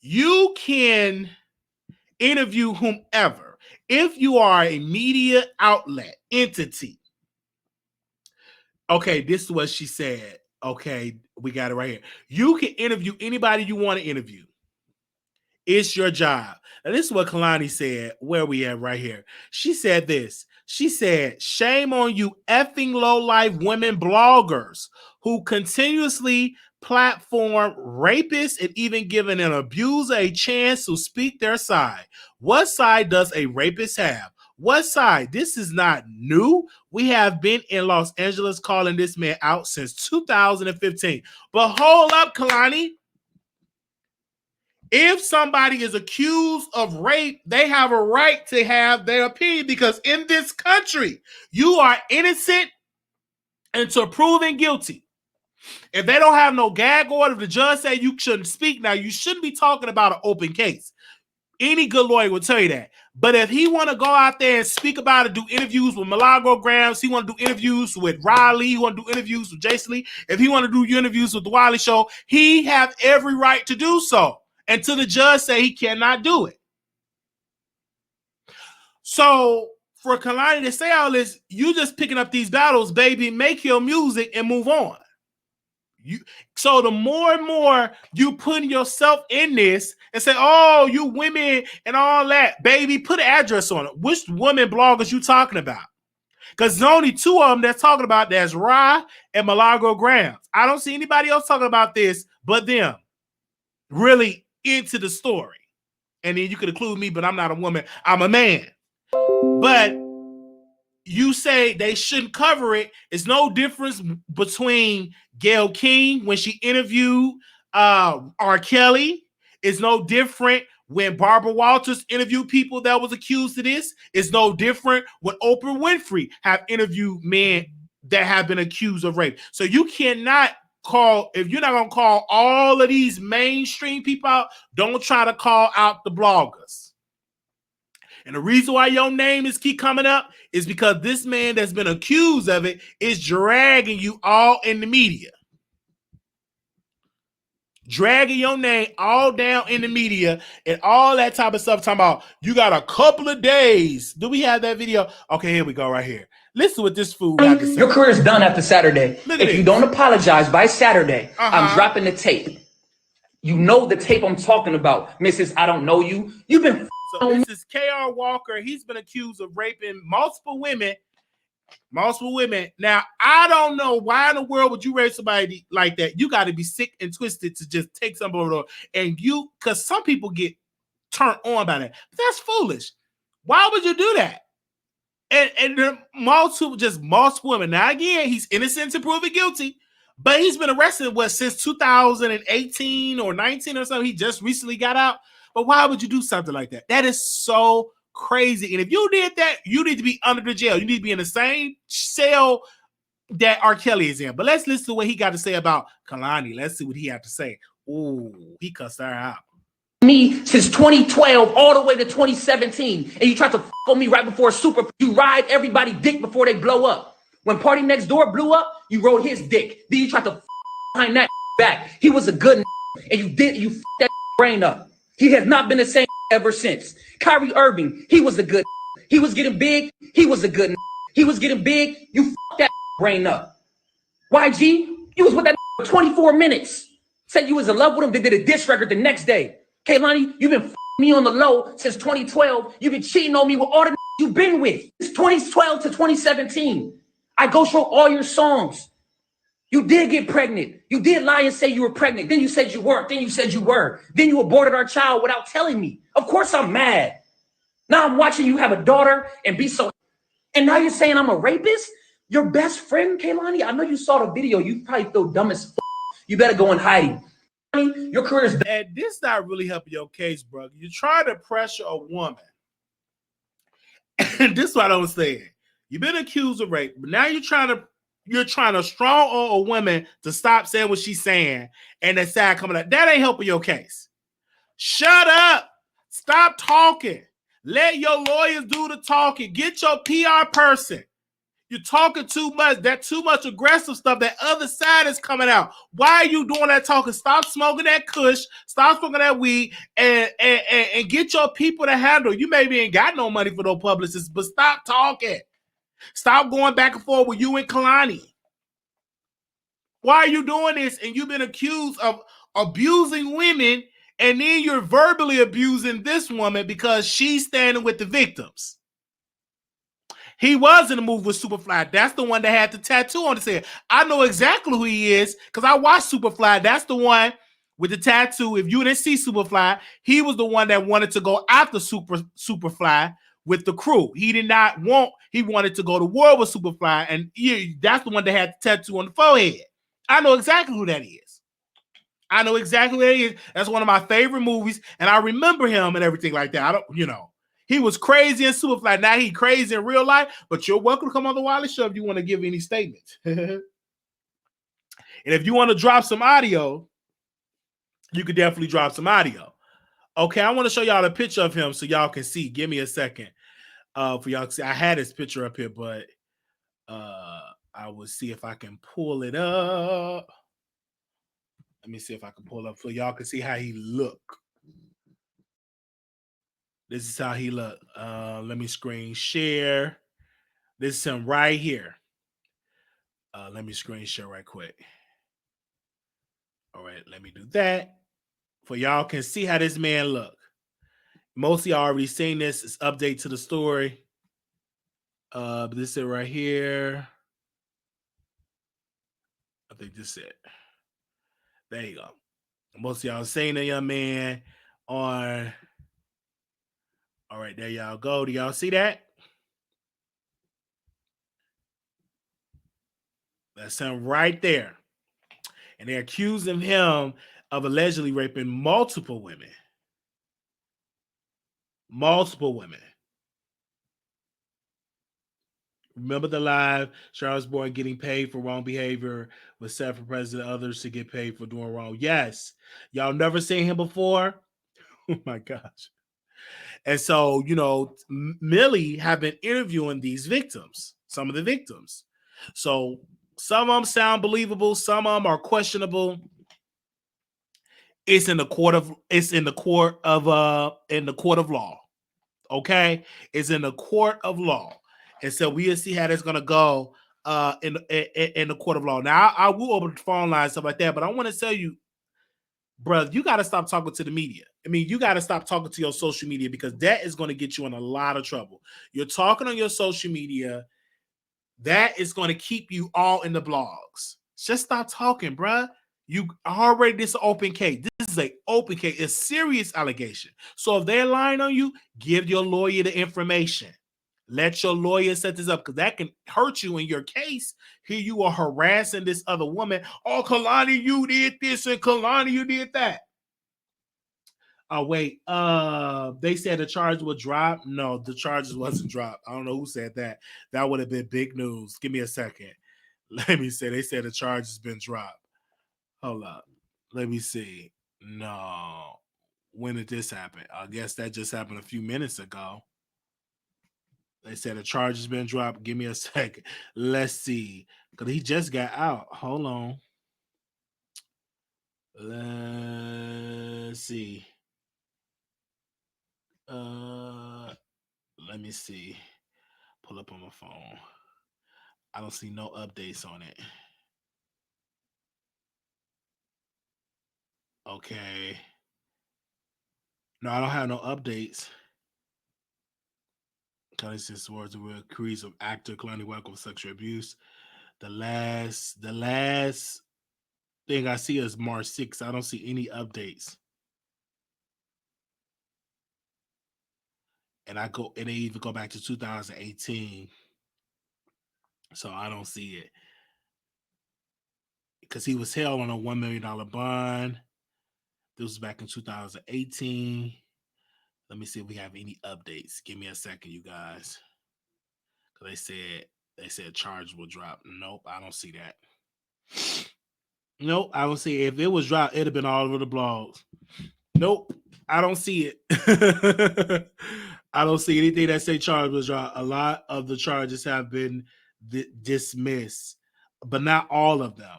you can interview whomever. If you are a media outlet entity. Okay, this is what she said. Okay, we got it right here. You can interview anybody you want to interview. It's your job. And this is what Kehlani said. Where we at right here. She said this. She said, shame on you effing low-life women bloggers who continuously platform rapists and even giving an abuser a chance to speak their side. What side does a rapist have? What side? This is not new. We have been in Los Angeles calling this man out since 2015. But hold up, Kehlani. If somebody is accused of rape, they have a right to have their opinion because in this country, you are innocent until proven guilty. If they don't have no gag order, the judge say you shouldn't speak. Now, you shouldn't be talking about an open case. Any good lawyer will tell you that. But if he want to go out there and speak about it, do interviews with Milagro Grams, he want to do interviews with Riley, he want to do interviews with Jason Lee, if he want to do interviews with the Wiley Show, he have every right to do so. Until the judge say he cannot do it. So for Kehlani to say all this, you just picking up these battles, baby. Make your music and move on. So the more and more you putting yourself in this and say, oh, you women and all that, baby, put an address on it. Which women bloggers you talking about? Because there's only two of them that's talking about. That's Ra and Milagro Grams. I don't see anybody else talking about this but them. Really into the story. And then you could include me, but I'm not a woman. I'm a man. But you say they shouldn't cover it. It's no difference between Gayle King when she interviewed R. Kelly. It's no different when Barbara Walters interviewed people that was accused of this. It's no different when Oprah Winfrey have interviewed men that have been accused of rape. So you cannot if you're not going to call all of these mainstream people out, don't try to call out the bloggers. And the reason why your name is keep coming up is because this man that's been accused of it is dragging you all in the media. Dragging your name all down in the media and all that type of stuff. Talking about you got a couple of days. Do we have that video? Okay, here we go right here. Listen to what this fool got to say. Your career is done after Saturday. If you don't apologize by Saturday, I'm dropping the tape. You know the tape I'm talking about, Mrs. I don't know you. You've been. So this is K.R. Walker. He's been accused of raping multiple women. Multiple women. Now, I don't know why in the world would you raise somebody like that. You got to be sick and twisted to just take somebody over. And you, because some people get turned on by that. But that's foolish. Why would you do that? And multiple women. Now, again, he's innocent until proven guilty. But he's been arrested, since 2018 or 19 or something. He just recently got out. But why would you do something like that? That is so crazy. And if you did that, you need to be under the jail. You need to be in the same cell that R. Kelly is in. But let's listen to what he got to say about Kehlani. Let's see what he had to say. Ooh, he cussed her out. Me since 2012 all the way to 2017. And you tried to f on me right before Super. You ride everybody dick before they blow up. When Party Next Door blew up, you rode his dick. Then you tried to f behind that back. He was a good and you f that brain up. He has not been the same ever since. Kyrie Irving, he was a good. He was getting big. He was a good. He was getting big. You f that brain up. YG, you was with that for 24 minutes. Said you was in love with him. They did a diss record the next day. Kehlani, you've been me on the low since 2012. You've been cheating on me with all the you've been with. It's 2012 to 2017. I go through all your songs. You did get pregnant. You did lie and say you were pregnant. Then you said you weren't. Then you said you were. Then you aborted our child without telling me. Of course I'm mad. Now I'm watching you have a daughter and be so. And now you're saying I'm a rapist? Your best friend, Kehlani? I know you saw the video. You probably feel dumb as f. You better go in hiding. Your career is. And this not really helping your case, bro. You're trying to pressure a woman. And this is what I was saying. You've been accused of rape, but now you're trying to strong arm a woman to stop saying what she's saying, and that side coming out. That ain't helping your case. Shut up. Stop talking. Let your lawyers do the talking. Get your PR person. You're talking too much. That too much aggressive stuff. That other side is coming out. Why are you doing that talking? Stop smoking that kush. Stop smoking that weed, and get your people to handle. You maybe ain't got no money for no publicists, but stop talking. Stop going back and forth with you and Kehlani. Why are you doing this? And you've been accused of abusing women, and then you're verbally abusing this woman because she's standing with the victims. He was in the movie with Superfly. That's the one that had the tattoo on his head. I know exactly who he is because I watched Superfly. That's the one with the tattoo. If you didn't see Superfly, he was the one that wanted to go after Superfly with the crew. He did not want, he wanted to go to war with Superfly, and that's the one that had the tattoo on the forehead. I know exactly who that is. I know exactly who that is. That's one of my favorite movies, and I remember him and everything like that. I don't, he was crazy in Superfly. Now he crazy in real life, but you're welcome to come on the Wiley Show if you want to give any statements. And if you want to drop some audio, you could definitely drop some audio. Okay, I want to show y'all a picture of him so y'all can see. Give me a second for y'all to see. I had his picture up here, but I will see if I can pull it up. Let me see if I can pull up so y'all can see how he look. This is how he look. Let me screen share. This is him right here. Let me screen share right quick. All right, let me do that. For y'all can see how this man look. Most of y'all already seen this. It's update to the story. But this is it right here. I think this is it. There you go. Most of y'all seen the young man on. All right, there y'all go. Do y'all see that? That's him right there. And they're accusing him of allegedly raping multiple women. Multiple women. Remember the live, Sharon Osbourne getting paid for wrong behavior was set for president, others to get paid for doing wrong. Yes. Y'all never seen him before? Oh my gosh. And so, Millie have been interviewing these victims, some of the victims. So some of them sound believable, some of them are questionable. It's in the court of law. Okay? It's in the court of law. And so we'll see how that's gonna go in the court of law. Now I will open the phone line, stuff like that, but I want to tell you, brother, you got to stop talking to the media. I mean, you got to stop talking to your social media because that is going to get you in a lot of trouble. You're talking on your social media. That is going to keep you all in the blogs. Just stop talking, bruh. You already, this is an open case. This is an open case, a serious allegation. So if they're lying on you, give your lawyer the information. Let your lawyer set this up because that can hurt you in your case. Here you are harassing this other woman. Oh, Kehlani, you did this, and Kehlani, you did that. Oh, wait. They said the charge would drop. No, the charges wasn't dropped. I don't know who said that. That would have been big news. Give me a second. Let me say. They said the charge has been dropped. Hold up. Let me see. No. When did this happen? I guess that just happened a few minutes ago. They said the charge has been dropped. Give me a second. Let's see. Because he just got out. Hold on. Let's see. Let me see. Pull up on my phone. I don't see no updates on it. Okay. No, I don't have no updates. Kehlani says words of accused of actor Kehlani White of sexual abuse. The last thing I see is March 6th. I don't see any updates. And they even go back to 2018. So I don't see it. Because he was held on a $1 million bond. This was back in 2018. Let me see if we have any updates. Give me a second, you guys. Because they said charge will drop. Nope, I don't see that. Nope, I don't see it. If it was dropped, it'd have been all over the blogs. Nope, I don't see it. I don't see anything that say charge was dropped. A lot of the charges have been dismissed, but not all of them.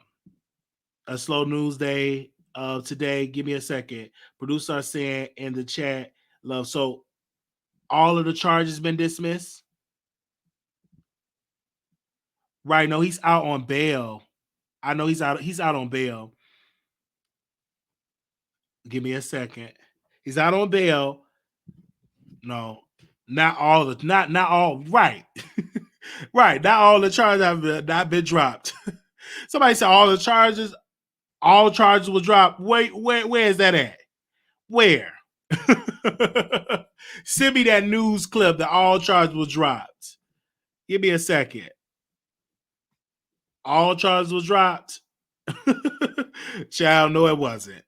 A slow news day today. Give me a second. Producer are saying in the chat, love. So all of the charges been dismissed? Right. No, he's out on bail. I know he's out on bail. Give me a second. He's out on bail. No, not all. Not all. Right. Right. Not all the charges have not been dropped. Somebody said all charges will drop. Wait, where is that at? Where? Send me that news clip that all charges was dropped. Give me a second. All charges was dropped. Child, no, it wasn't.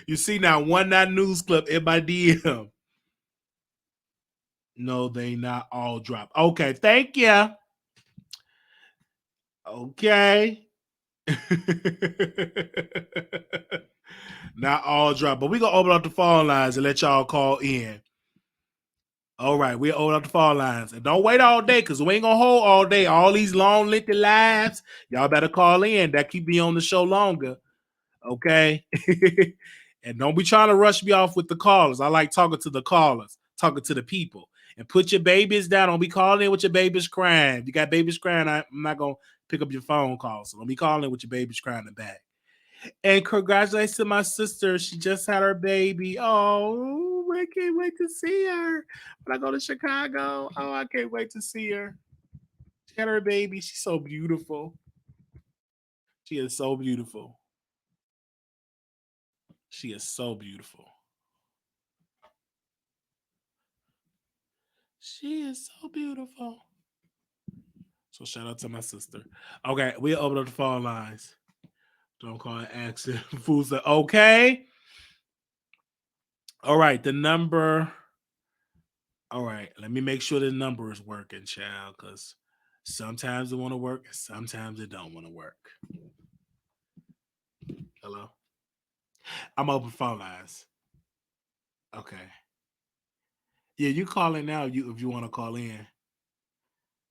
You see now, that news clip in my DM. No, they not all dropped. Okay, thank you. Okay. Not all dropped, but we're going to open up the phone lines and let y'all call in. All right, we'll open up the phone lines. And don't wait all day because we ain't going to hold all day. All these long, lengthy lives, y'all better call in. That keep me on the show longer. Okay? And don't be trying to rush me off with the callers. I like talking to the callers, talking to the people. And put your babies down. Don't be calling in with your babies crying. If you got babies crying, I'm not going to pick up your phone call. So don't be calling in with your babies crying in the back. And congratulations to my sister. She just had her baby. Oh, I can't wait to see her. When I go to Chicago, oh, I can't wait to see her. She had her baby. She's so beautiful. She is so beautiful. She is so beautiful. She is so beautiful. So shout out to my sister. Okay, we'll open up the phone lines. Don't call it accident. Fools say, okay. All right, the number. All right, let me make sure the number is working, child, because sometimes it want to work, sometimes it don't want to work. Hello? I'm open phone lines. Okay. Yeah, you call in now if you want to call in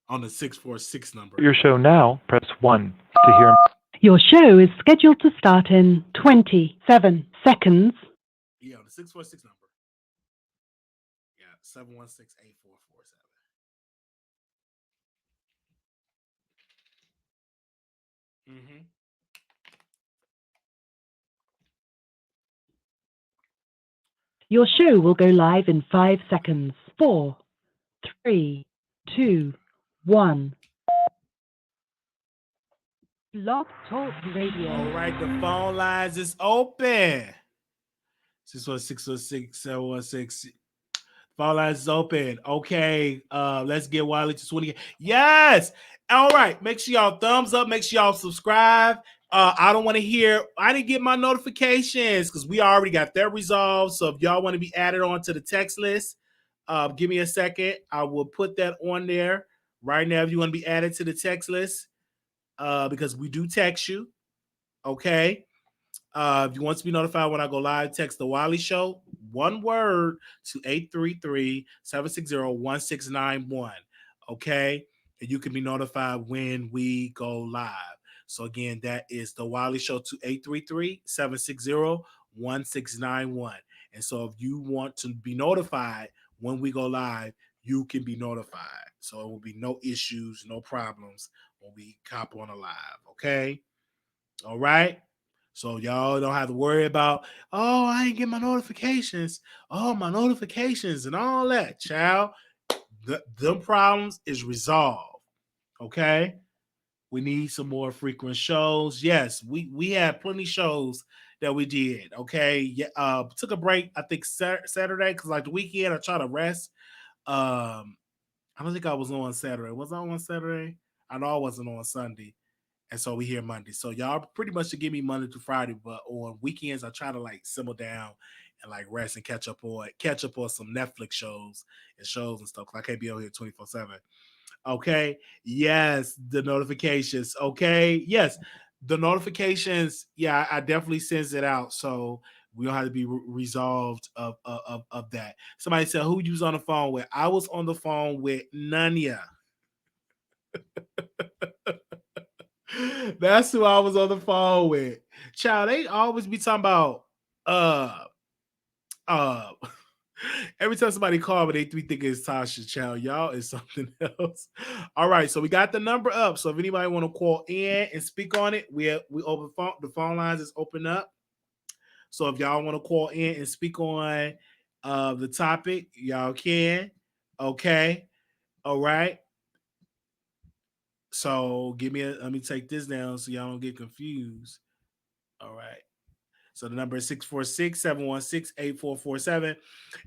on the 646 number. Your show now, press 1 to hear. Your show is scheduled to start in 27 seconds. Yeah, the 646 number. Yeah, 716-8447. Mm-hmm. Your show will go live in 5 seconds. 4, 3, 2, 1. Blog Talk Radio. All right, the phone lines is open. 616-616-716. Phone lines is open. Okay, let's get Wiley to 20. Yes. All right, make sure y'all thumbs up. Make sure y'all subscribe. I don't want to hear. I didn't get my notifications because we already got that resolved. So if y'all want to be added on to the text list, give me a second. I will put that on there right now. If you want to be added to the text list, because we do text you. Okay. If you want to be notified when I go live, text the Wiley Show, one word, to 833-760-1691. Okay. And you can be notified when we go live. So again, that is the Wiley Show to 833-760-1691. And so if you want to be notified when we go live, you can be notified. So it will be no issues, no problems when we cop on a live. Okay. All right. So y'all don't have to worry about, oh, I didn't get my notifications. Oh, my notifications and all that. Child, them problems is resolved. Okay. We need some more frequent shows. Yes, we had plenty of shows that we did. Okay. Yeah, took a break, I think Saturday, because like the weekend I tried to rest. I don't think I was on Saturday. Was I on Saturday? I know I wasn't on Sunday. And so we here Monday. So y'all pretty much should give me Monday to Friday, but on weekends I try to like simmer down and like rest and catch up on some Netflix shows and stuff. Cause I can't be on here 24/7. Okay. Yes, the notifications. Okay. Yes, the notifications. Yeah, I definitely sends it out. So we don't have to be resolved of that. Somebody said, who you was on the phone with? I was on the phone with Nanya. That's who I was on the phone with. Child, they always be talking about every time somebody call me, they think it's Tasha. Child, y'all is something else. All right, so we got the number up. So if anybody want to call in and speak on it, we open phone. The phone lines is open up. So if y'all want to call in and speak on the topic, y'all can. Okay. All right. So let me take this down so y'all don't get confused. All right. So the number is 646-716-8447.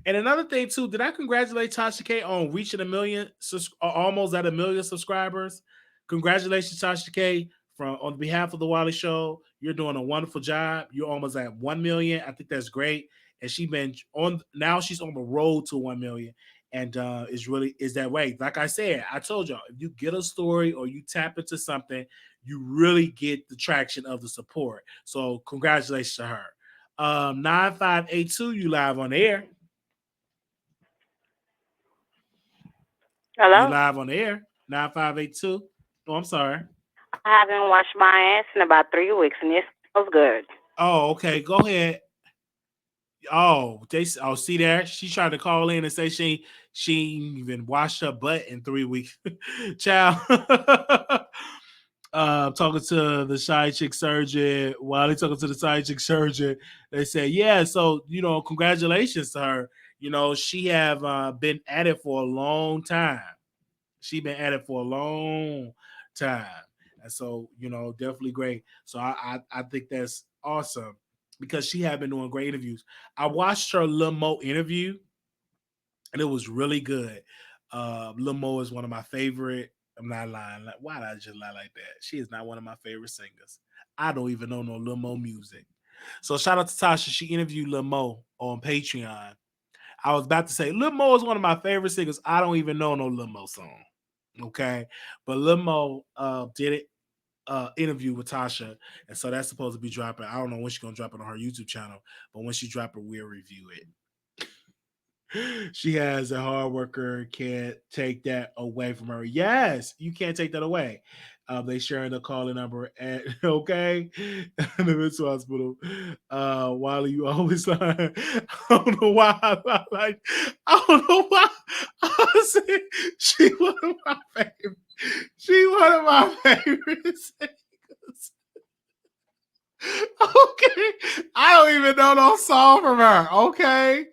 And another thing too, did I congratulate Tasha K on reaching almost at 1 million subscribers? Congratulations, Tasha K, on behalf of the Wiley Show. You're doing a wonderful job. You're almost at 1 million. I think that's great. And she's on the road to 1 million. And is that way. Like I said, I told y'all, if you get a story or you tap into something, you really get the traction of the support. So congratulations to her. 9582, you live on the air. Hello? You live on the air. 9582. Oh, I'm sorry. I haven't washed my ass in about 3 weeks, and it smells good. Oh, okay. Go ahead. See there. She tried to call in and say she ain't even washed her butt in 3 weeks. Child. Talking to the side chick surgeon. While they talking to the side chick surgeon, they say, yeah, so congratulations to her. She have been at it for a long time. She been at it for a long time. And so, definitely great. So I think that's awesome because she had been doing great interviews. I watched her Lil Mo interview and it was really good. Lil Mo is one of my favorite. I'm not lying. Like, why did I just lie like that? She is not one of my favorite singers. I don't even know no Lil Mo music. So shout out to Tasha. She interviewed Lil Mo on Patreon. I was about to say Lil Mo is one of my favorite singers. I don't even know no Lil Mo song. Okay. But Lil Mo did it. Interview with Tasha, and so that's supposed to be dropping. I don't know when she's gonna drop it on her YouTube channel, but when she drop it, we'll review it. She has a hard worker, can't take that away from her. Yes, you can't take that away. They sharing the calling number at okay in the mental hospital. Wiley, you always lie. I don't know why I don't know why I said she one of my favorite. She one of my favorite singers. Okay. I don't even know no song from her. Okay.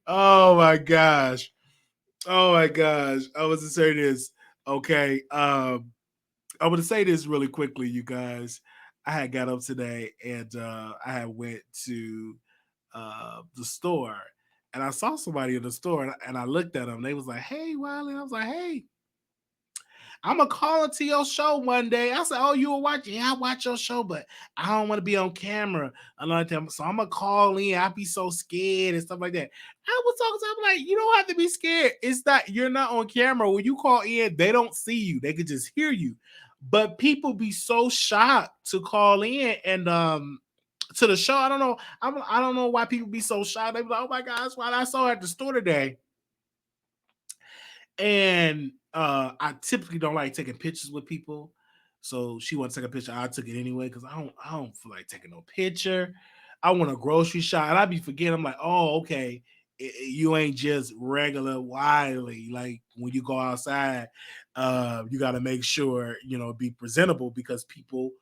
Oh my gosh. gosh. I was to say this. Okay. I want to say this really quickly, you guys. I had got up today and I had went to the store and I saw somebody in the store and I looked at them. They was like, "Hey, Wiley." I was like, "Hey, I'm gonna call into your show one day." I said, "Oh, you will watch? Yeah, I watch your show, but I don't want to be on camera." So I'm gonna call in. I be so scared and stuff like that. I was talking to him like, you don't have to be scared. It's not you're not on camera. When you call in, they don't see you. They could just hear you. But people be so shocked to call in and to the show. I don't know. I don't know why people be so shocked. They be like, "Oh my gosh, why I saw her at the store today." And I typically don't like taking pictures with people. So she wanted to take a picture. I took it anyway because I don't feel like taking no picture. I want a grocery shop, and I be forgetting. I'm like, oh, okay, you ain't just regular Wiley. Like when you go outside, you got to make sure be presentable because people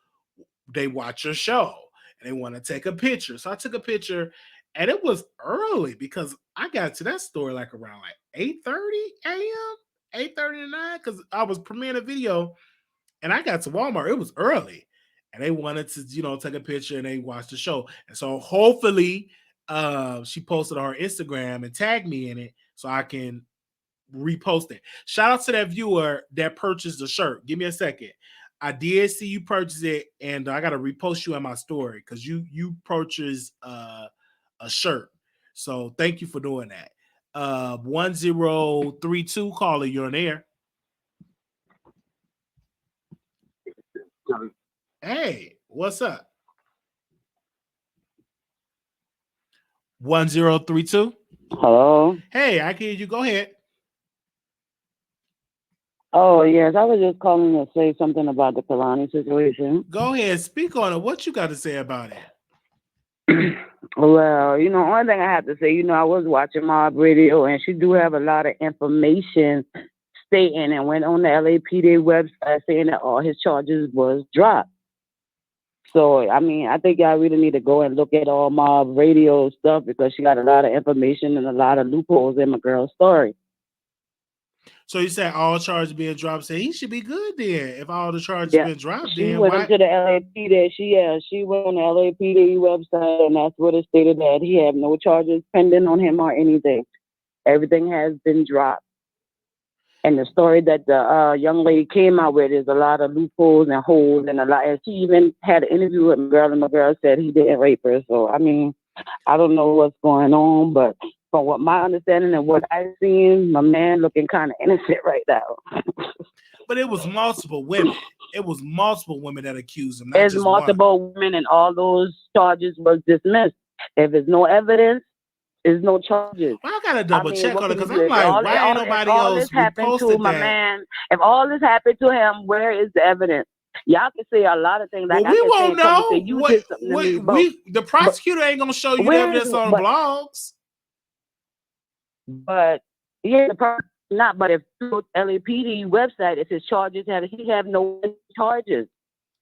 they watch your show and they want to take a picture. So I took a picture, and it was early because I got to that store like around like 8:30 a.m. 8:30 to 9 because I was premiering a video and I got to Walmart. It was early and they wanted to, take a picture and they watched the show. And so hopefully she posted on her Instagram and tagged me in it so I can repost it. Shout out to that viewer that purchased the shirt. Give me a second. I did see you purchase it and I got to repost you in my story because you purchased a shirt. So thank you for doing that. 1032 caller, you're on air. Hey, what's up? 1032. Hello. Hey, I can hear you. Go ahead. Oh yes, I was just calling to say something about the Kehlani situation. Go ahead, speak on it. What you got to say about it? Well, only thing I have to say, I was watching Mob Radio, and she do have a lot of information stating and went on the LAPD website saying that all his charges was dropped. So, I think y'all really need to go and look at all Mob Radio stuff because she got a lot of information and a lot of loopholes in my girl's story. So you said all charges being dropped. Say he should be good then. If all the charges been dropped, she then went into the LAPD. She went on the LAPD website, and that's what it stated that he had no charges pending on him or anything. Everything has been dropped. And the story that the young lady came out with is a lot of loopholes and holes and a lot. And she even had an interview with my girl, and my girl said he didn't rape her. So I don't know what's going on, but from what my understanding and what I've seen, my man looking kind of innocent right now. But it was multiple women. It was multiple women that accused him. There's multiple women, and all those charges was dismissed. If there's no evidence, there's no charges. Well, I gotta double check on it because I'm like, why ain't nobody else reposted happened to my man? If all this happened to him, where is the evidence? Y'all can say a lot of things. Like well, we won't know. The prosecutor ain't gonna show you evidence on blogs. But yeah, not. But if through LAPD website, if his charges he have no charges.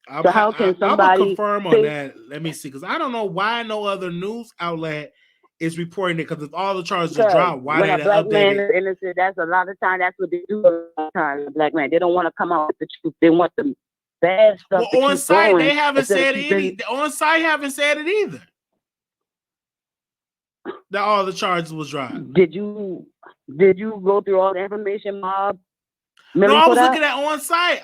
So how can somebody? I'm gonna confirm on that. Let me see, because I don't know why no other news outlet is reporting it. Because if all the charges are dropped, why when they a black man updated? is innocent, that's a lot of time. That's what they do. A lot of times, the black man, they don't want to come out with the truth. They want the bad stuff. Well, on site they haven't said any. On site haven't said it either. That all the charges was dropped. Did you go through all the information, Mob? No, I was looking at on site.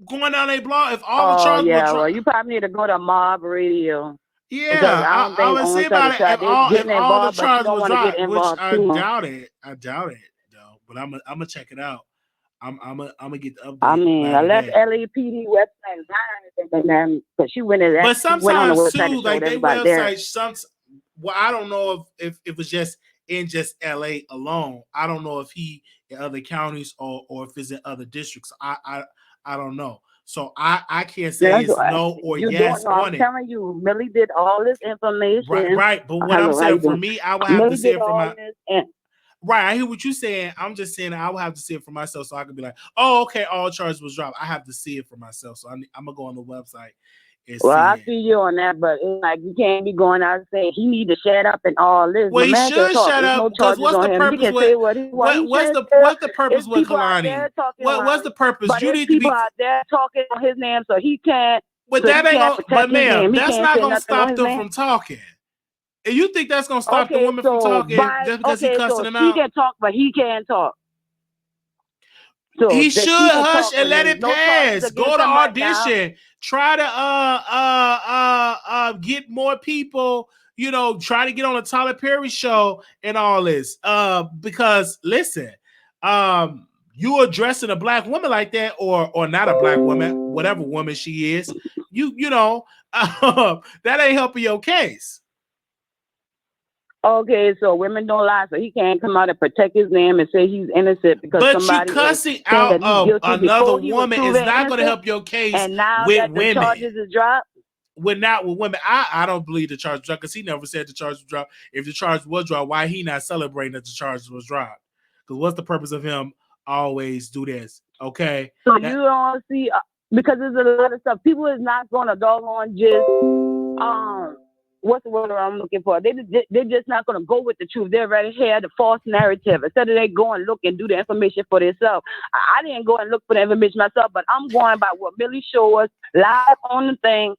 Going down a blog. If all the charges were dropped, well, you probably need to go to Mob Radio. Yeah, I would say about it. If all the charges were dropped, which I doubt it. I doubt it though. But I'm gonna check it out. I'm gonna get the update. Unless LAPD website is not anything, but she went in that. But sometimes too, like they website. Well, I don't know if it was just in just LA alone. I don't know if he in other counties or if it's in other districts. I don't know. So I can't say it's no or yes on it. I'm telling you, Millie did all this information. Right. But what I'm saying for me, I would have to say it for my. Right, I hear what you're saying. I'm just saying I will have to see it for myself so I can be like, oh, okay, all charges was dropped. I have to see it for myself. So I'm gonna go on the website Well, I see you on that, but it's like you can't be going out and saying he need to shut up and all this. Well, The he man should can talk. shut There's up no because charges what's on the him. He purpose can with say what he wants. what's the purpose with People out there Kehlani? talking What's the purpose? But You it's need to people be. out there talking on his name, so he can't. But so that he ain't can't gonna. protect But his name. ma'am, He that's can't not say gonna nothing on stop his them name. from talking. And you think that's gonna stop the Okay, women from so talking just because he cussing them she out? can talk, but he can't talk. So He the should people hush talking, and let there's it no charges pass. Go against to him right now. audition. Try to get more people. You know, try to get on a Tyler Perry show and all this. Because listen, you addressing a black woman like that, or not a black woman, whatever woman she is, you know, that ain't helping your case. Okay, so women don't lie, so he can't come out and protect his name and say he's innocent because But somebody you cussing is saying out that he's guilty another before he was woman is proven not going to innocent, help your case and now with that the women. charges is dropped. We're not with women. I don't believe the charge was dropped because he never said the charge was dropped. If the charge was dropped, why he not celebrating that the charge was dropped? Because what's the purpose of him always do this? Okay. So you don't see because there's a lot of stuff. People is not going to doggone just what's the word I'm looking for? They're just not going to go with the truth. They're ready to hear the false narrative instead of they go and look and do the information for themselves. I didn't go and look for the information myself, but I'm going by what Millie showed us live on the thing,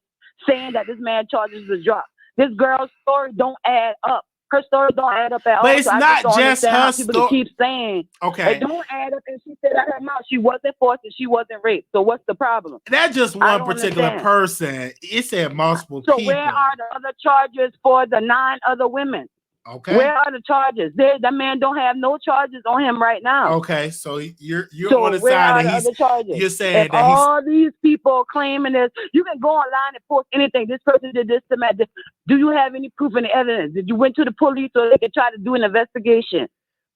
saying that this man charges was dropped. This girl's story don't add up. Her story don't add up at all. But it's so not I just understand her how people keep saying it don't add up. And she said out her mouth she wasn't forced and she wasn't raped. So what's the problem? That's just one particular person. It said multiple people. So where are the other charges for the 9 other women? Okay. Where are the charges? That man don't have no charges on him right now. Okay, so you're so on the where side are that the other charges? You're saying if that all these people claiming this, you can go online and post anything. This person did this to that. Do you have any proof and evidence? Did you went to the police so they could try to do an investigation?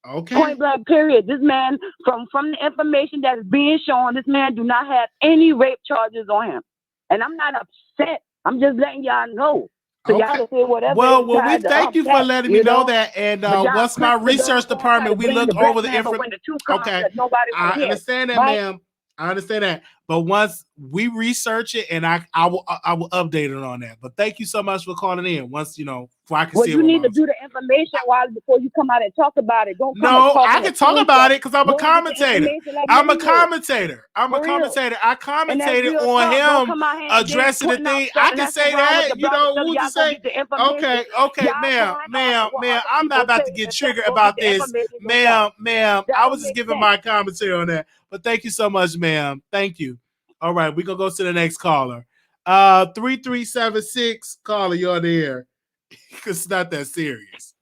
Okay. Point blank, period. This man, from the information that is being shown, this man do not have any rape charges on him. And I'm not upset. I'm just letting y'all know. So y'all can say whatever. Well, we thank you for letting me know that. And once my research department, we look over the information. Okay, I understand that, ma'am. I understand that. But once we research it, and I will update it on that. But thank you so much for calling in. Once before I can see it. You need to do the information before you come out and talk about it. Don't come No, I can talk about it because I'm a commentator. I'm a commentator. I commentated on him addressing the thing. I can say that. You know, who to say? Okay, ma'am. I'm not about to get triggered about this, ma'am. I was just giving my commentary on that. But thank you so much, ma'am. Thank you. All right, we're gonna go to the next caller. 3376 caller, you're on the air. It's not that serious.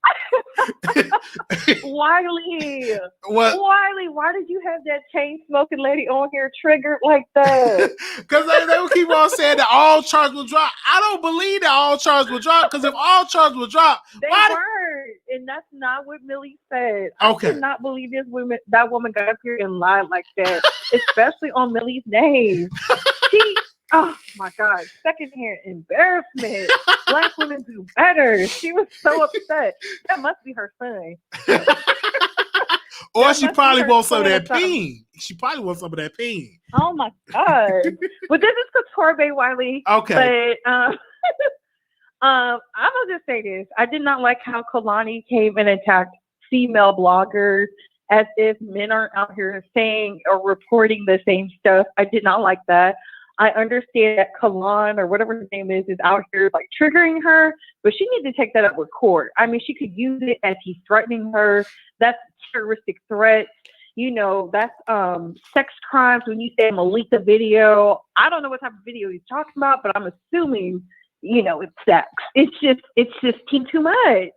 Wiley, what? Wiley, why did you have that chain smoking lady on here triggered like that? Because they will keep on saying that all charges will drop. I don't believe that all charges will drop. Because if all charges will drop, they weren't, and that's not what Millie said. I cannot believe that woman got up here and lied like that, especially on Millie's name. Oh my God, secondhand embarrassment. Black women do better. She was so upset. That must be her son. Or she probably wants some of that peen. She probably wants some of that peen. Oh my God. But this is Couture Wiley. Okay. But I'm gonna just say this. I did not like how Kehlani came and attacked female bloggers as if men aren't out here saying or reporting the same stuff. I did not like that. I understand that Kehlani or whatever his name is out here like triggering her, but she needs to take that up with court. I mean, she could use it as he's threatening her. That's terroristic threat. You know, that's sex crimes. When you say Malika video, I don't know what type of video he's talking about, but I'm assuming, you know, it's sex. It's just too much.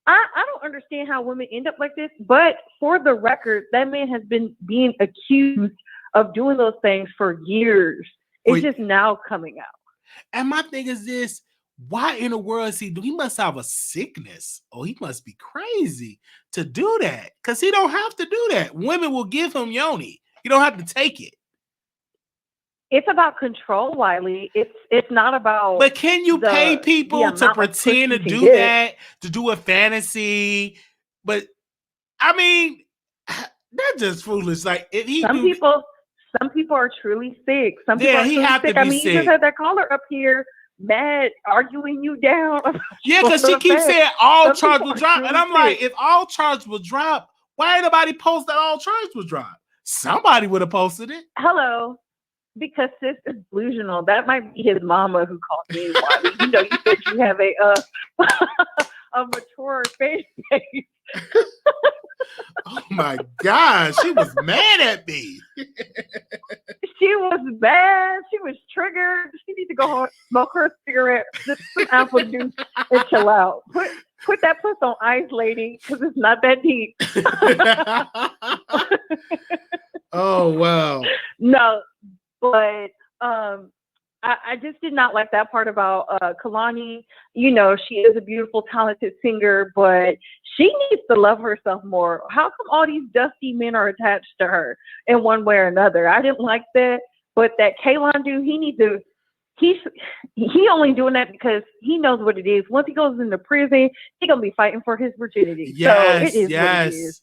I don't understand how women end up like this, but for the record, that man has been being accused of doing those things for years. It's just now coming out. And my thing is this: why in the world is he must have a sickness, or he must be crazy to do that. Because he don't have to do that. Women will give him yoni. You don't have to take it. It's about control, Wiley. It's not about. But can you pay people to pretend to do that, to do a fantasy? But I mean, that's just foolish. Like if he some people are truly sick. Some people Yeah, are he truly have to sick. be I mean, you sick. just had that caller up here, mad, arguing you down. Yeah, because she keeps saying all charges will drop. And I'm like, sick. if all charges will drop, why ain't nobody post that all charges will drop? Somebody would have posted it. Hello. Because sis is delusional. That might be his mama who called me, Wiley. You know, you said you have a mature face. Oh my gosh, she was mad at me. She was mad. She was triggered. She needs to go home, smoke her cigarette, sip some apple juice, and chill out. Put that puss on ice, lady, because it's not that deep. Oh wow. No, but I just did not like that part about Kehlani. You know, she is a beautiful, talented singer, but she needs to love herself more. How come all these dusty men are attached to her in one way or another? I didn't like that. But that Kehlani dude, he only doing that because he knows what it is. Once he goes into prison, he's gonna be fighting for his virginity. Yes, so it is yes. what it is.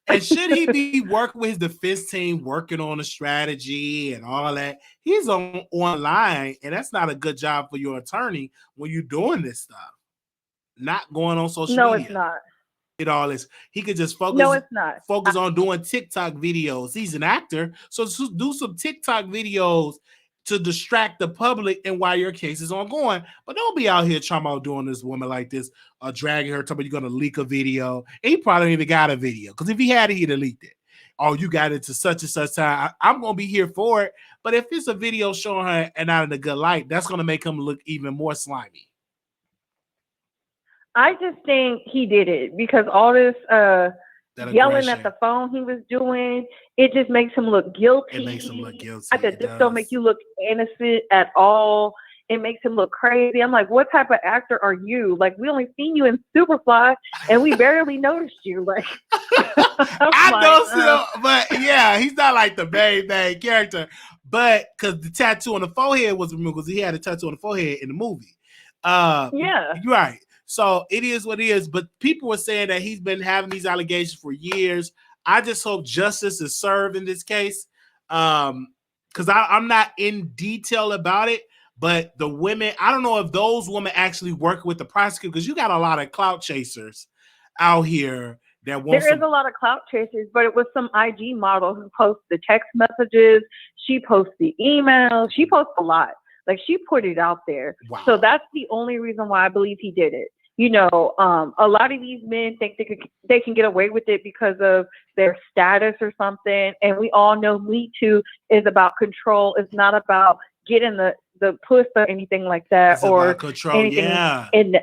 And should he be working with his defense team, working on a strategy and all that? He's online, and that's not a good job for your attorney when you're doing this stuff. Not going on social media. No, it's not. It all is. He could just focus. No, it's not. Focus on doing TikTok videos. He's an actor, so do some TikTok videos to distract the public and while your case is ongoing. But don't be out here trying about doing this woman like this, dragging her, talking about you're going to leak a video. And he probably don't even got a video, because if he had it, he'd have leaked it. Oh, you got it to such and such time. I'm going to be here for it. But if it's a video showing her and not in a good light, that's going to make him look even more slimy. I just think he did it because all this yelling at the phone he was doing, it just makes him look guilty. It makes him look guilty. This don't make you look innocent at all. It makes him look crazy. I'm like, what type of actor are you? Like, we only seen you in Superfly, and we barely noticed you. Like, I know, so, but yeah, he's not like the main character. But because the tattoo on the forehead was removed, because he had a tattoo on the forehead in the movie. Yeah, you're right. So it is what it is. But people were saying that he's been having these allegations for years. I just hope justice is served in this case. Because I'm not in detail about it. But the women, I don't know if those women actually work with the prosecutor, because you got a lot of clout chasers out here that want. There is a lot of clout chasers, but it was some IG model who posts the text messages. She posts the emails. She posts a lot. Like, she put it out there. Wow. So that's the only reason why I believe he did it. You know, a lot of these men think they can get away with it because of their status or something. And we all know Me Too is about control. It's not about getting the puss or anything like that, it's or about control. anything. Yeah. And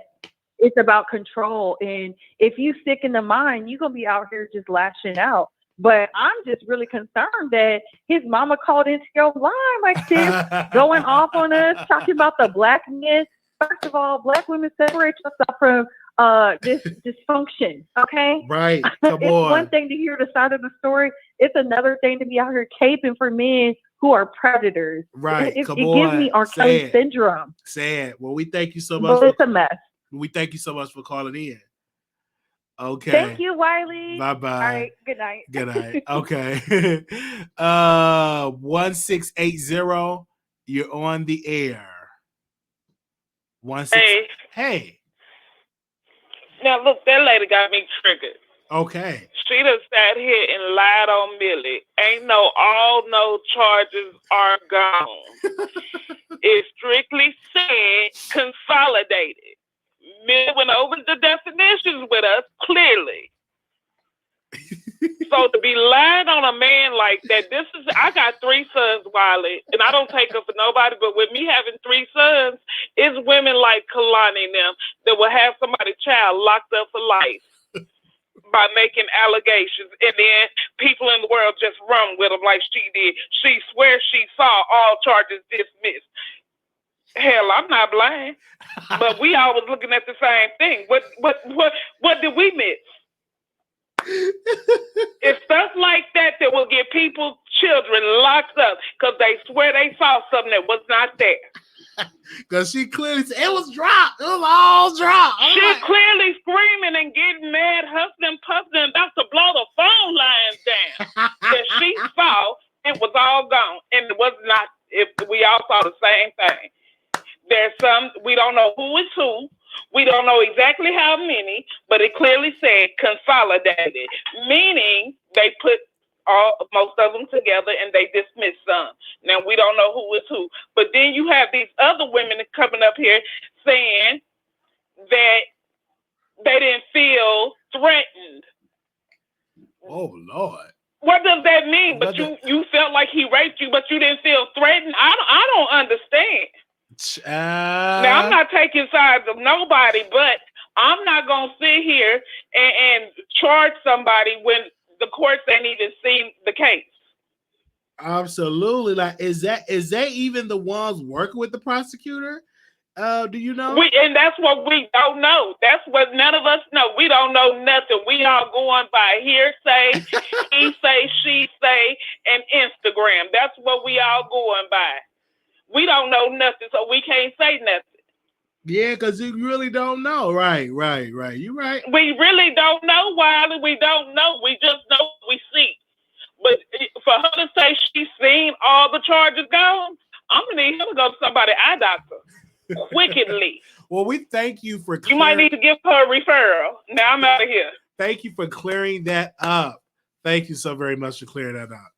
it's about control. And if you sick in the mind, you're gonna be out here just lashing out. But I'm just really concerned that his mama called into your line like this, going off on us, talking about the black men. First of all, black women, separate yourself from this dysfunction, okay? Right. It's one thing to hear the side of the story. It's another thing to be out here caping for men who are predators. Right. It gives me R. Kelly syndrome. Sad. Well, we thank you so much. But it's a mess. We thank you so much for calling in. Okay. Thank you, Wiley. Bye-bye. All right. Good night. Good night. Okay. 1680. You're on the air. 16. Hey. Now, look, that lady got me triggered. Okay. She done sat here and lied on Millie. Ain't no charges are gone. It's strictly said consolidated. Millie went over the definitions with us clearly. So to be lying on a man like that, I got 3 sons, Wiley, and I don't take it for nobody, but with me having 3 sons, it's women like Kehlani and them that will have somebody's child locked up for life by making allegations, and then people in the world just run with them like she did. She swears she saw all charges dismissed. Hell, I'm not blind, but we all was looking at the same thing. What did we miss? It's stuff like that will get children locked up because they swear they saw something that was not there. Because she clearly said it was dropped. It was all dropped. She clearly screaming and getting mad, huffing and puffing, about to blow the phone lines down. That she saw It was all gone, and it was not. We all saw the same thing. There's some, we don't know who is who. We don't know exactly how many, but it clearly said consolidated, meaning they put most of them together and they dismissed some. Now we don't know who is who. But then you have these other women coming up here saying that they didn't feel threatened. Oh Lord. What does that mean? But you felt like he raped you, but you didn't feel threatened? I don't understand. Now, I'm not taking sides of nobody, but I'm not going to sit here and charge somebody when the courts ain't even seen the case. Absolutely. Like, is that even the ones working with the prosecutor? Do you know? And that's what we don't know. That's what none of us know. We don't know nothing. We all going by hearsay, he say, she say, and Instagram. That's what we all going by. We don't know nothing, so we can't say nothing. Yeah, because you really don't know. Right. You're right. We really don't know, Wiley. We don't know. We just know what we see. But for her to say she's seen all the charges gone, I'm going to need her to go to somebody's eye doctor quickly. Well, we thank you for You might need to give her a referral. Now I'm out of here. Thank you for clearing that up. Thank you so very much for clearing that up.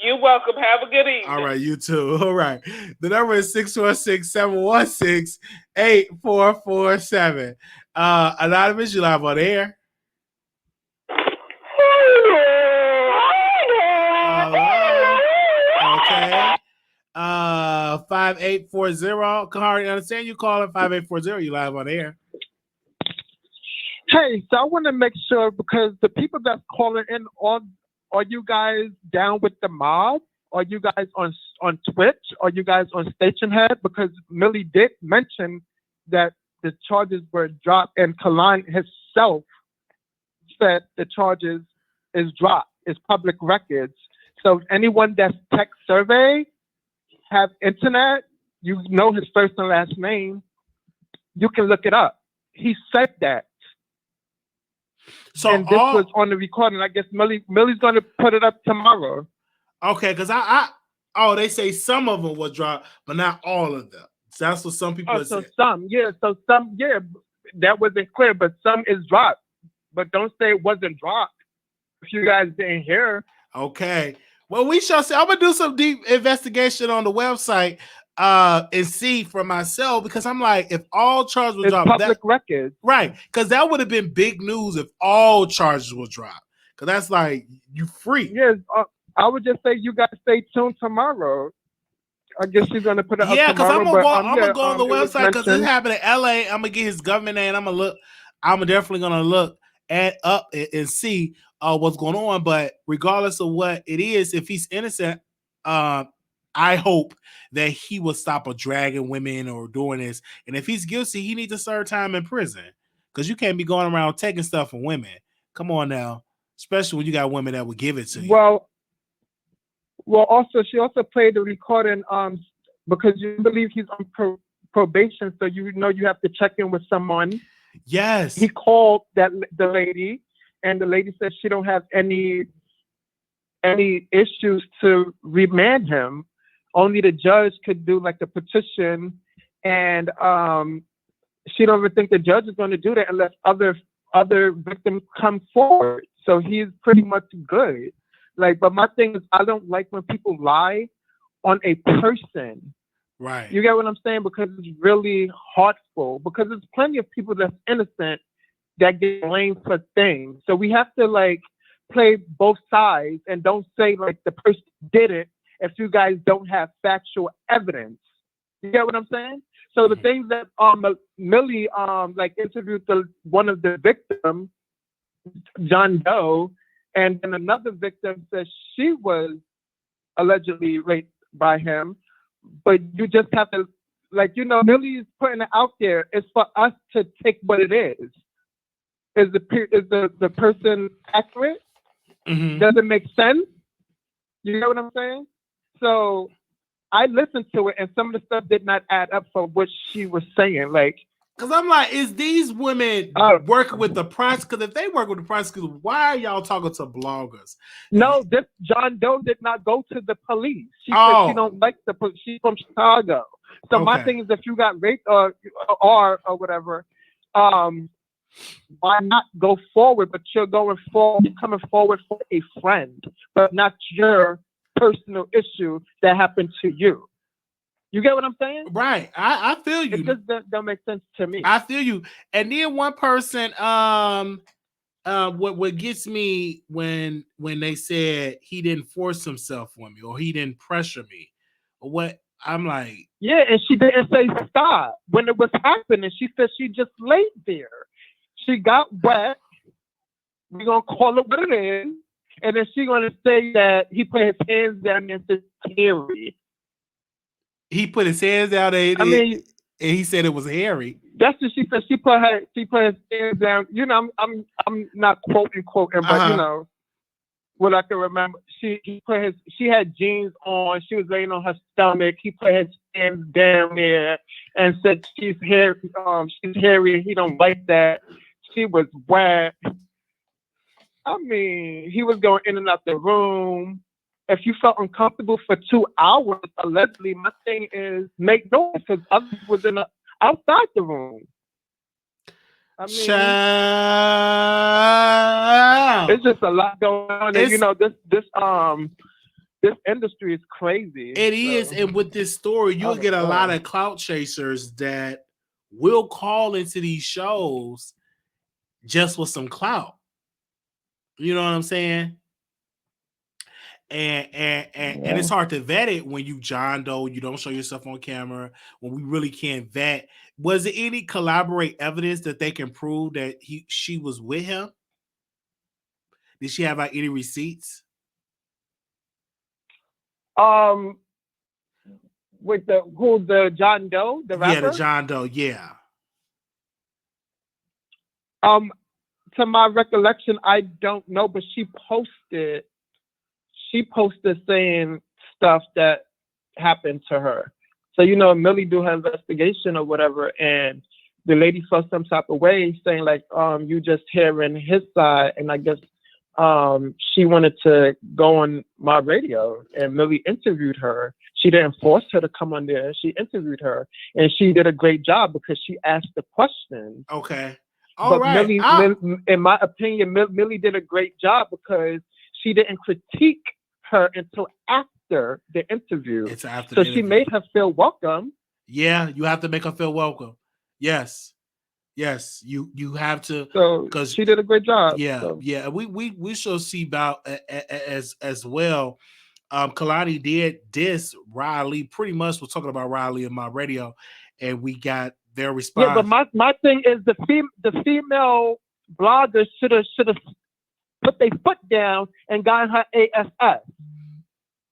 You're welcome. Have a good evening. All right, you too. All right. The number is 646-716-8447. Anonymous, you live on air. Okay. 5840. Kahari, understand you calling 5840. You live on air. Hey, so I want to make sure, because the people that's calling in, are you guys down with the mob? Are you guys on Twitch? Are you guys on Station Head? Because Millie did mention that the charges were dropped, and Kehlani himself said the charges is dropped. It's public records. So anyone that's tech survey, have internet, you know his first and last name, you can look it up. He said that. So and this was on the recording. I guess Millie's going to put it up tomorrow. Okay, because they say some of them were dropped, but not all of them. So that's what some people so say. Some, that wasn't clear, but some is dropped. But don't say it wasn't dropped if you guys didn't hear. Okay. Well, we shall see. I'm gonna do some deep investigation on the website and see for myself, because I'm like, if all charges were dropped, public records, right? Because that would have been big news if all charges were dropped. Because that's like, you free. Yes, I would just say you guys stay tuned tomorrow. I guess she's gonna put it up tomorrow. Yeah, because I'm gonna go on the website, because this happened in LA. I'm gonna get his government name. I'm definitely gonna look up and see what's going on. But regardless of what it is, if he's innocent, I hope that he will stop dragging women or doing this. And if he's guilty, he needs to serve time in prison, because you can't be going around taking stuff from women. Come on now, especially when you got women that would give it to you. Well, also she also played the recording because you believe he's on probation, so you know you have to check in with someone. Yes. He called the lady, and the lady said she don't have any issues to remand him. Only the judge could do like a petition, and she don't even think the judge is going to do that unless other victims come forward. So he's pretty much good. But my thing is, I don't like when people lie on a person. Right. You get what I'm saying? Because it's really hurtful. Because there's plenty of people that's innocent that get blamed for things. So we have to play both sides and don't say the person did it if you guys don't have factual evidence. You get what I'm saying? So the things that Millie interviewed one of the victims, John Doe, and then another victim says she was allegedly raped by him. But you just have to, Millie's putting it out there. It's for us to take what it is. Is the person accurate? Mm-hmm. Does it make sense? You know what I'm saying? So I listened to it, and some of the stuff did not add up for what she was saying. Because I'm like, is these women working with the prosecutor? Because if they work with the prosecutor, why are y'all talking to bloggers? No, this John Doe did not go to the police. She said she don't like the police. She's from Chicago. So my thing is, if you got raped or whatever, why not go forward? But you're going forward, you're coming forward for a friend, but not your personal issue that happened to you. You get what I'm saying? Right. I feel you. It just don't make sense to me. I feel you. And then one person, what gets me when they said he didn't force himself on me or he didn't pressure me, or what I'm like. Yeah, and she didn't say stop when it was happening. She said she just laid there. She got wet. We're gonna call it what it is, and then she's gonna say that he put his hands down and said hairy. He put his hands down. And he said it was hairy. That's what she said. She put his hands down. You know, I'm not quoting, but you know what I can remember. She had jeans on. She was laying on her stomach. He put his hands down there and said she's hairy. She's hairy. He don't like that. She was wet. I mean, he was going in and out the room. If you felt uncomfortable for 2 hours, allegedly, my thing is make noise because others was outside the room. I mean, it's just a lot going on, and you know this industry is crazy. It is, and with this story, you'll get a lot of clout chasers that will call into these shows just with some clout. You know what I'm saying? And it's hard to vet it when you John Doe, you don't show yourself on camera, when we really can't vet. Was there any collaborate evidence that they can prove that she was with him? Did she have like any receipts? With the John Doe, the rapper? Yeah, the John Doe, yeah. To my recollection, I don't know, but she posted saying stuff that happened to her. So, you know, Millie do her investigation or whatever, and the lady felt some type of way saying like, you just hearing his side, and I guess she wanted to go on my radio, and Millie interviewed her. She didn't force her to come on there. She interviewed her, and she did a great job because she asked the questions. Okay. But Millie, in my opinion, Millie did a great job because she didn't critique her until after the interview. It's after so the she interview. made her feel welcome. Yeah, you have to make her feel welcome. Yes, you have to. Because she did a great job. Yeah, so. yeah. We shall see about as well. Kehlani did diss Riley. Pretty much, we're talking about Riley in my radio, and we got their response. Yeah, but my thing is the female bloggers should have put their foot down and got her ASS.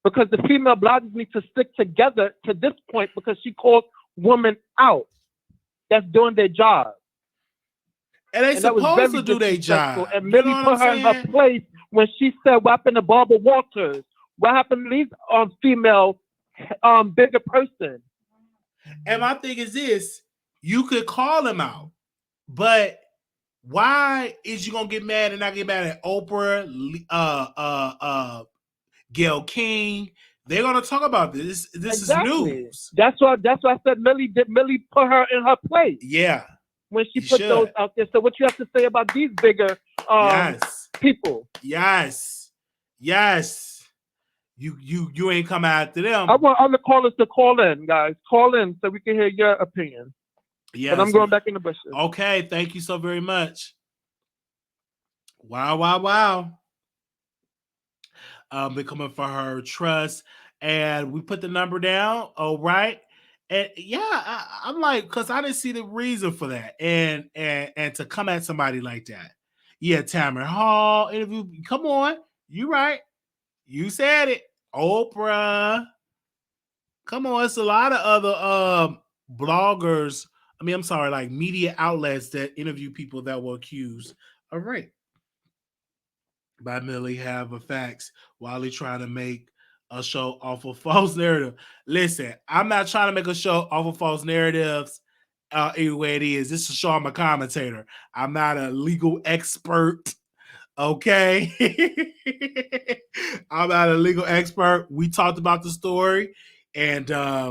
Because the female bloggers need to stick together to this point because she called women out that's doing their job. And they supposed to do their job. And Millie put her in her place when she said, what happened to Barbara Walters? What happened to these female bigger person? And my thing is this, you could call them out, but why is you gonna get mad and not get mad at Oprah, Gayle King? They're gonna talk about this. This exactly. is news. That's why I said Millie put her in her place. Yeah. When she put those out there. So what you have to say about these bigger people? Yes. You ain't come after them. I want other callers to call in, guys. Call in so we can hear your opinion. Yeah, but I'm going back in the bushes. Okay, thank you so very much. Wow. Been coming for her trust, and we put the number down. All right, and yeah, I'm like, because I didn't see the reason for that, and to come at somebody like that. Yeah, Tamron Hall interview. Come on, you right. You said it, Oprah. Come on, it's a lot of other bloggers. I'm sorry, like media outlets that interview people that were accused of rape by Millie have a facts. Wiley trying to make a show off of false narrative. Listen, I'm not trying to make a show off of false narratives. Anyway, it is. This is a show. I'm a commentator. I'm not a legal expert. Okay. I'm not a legal expert. We talked about the story and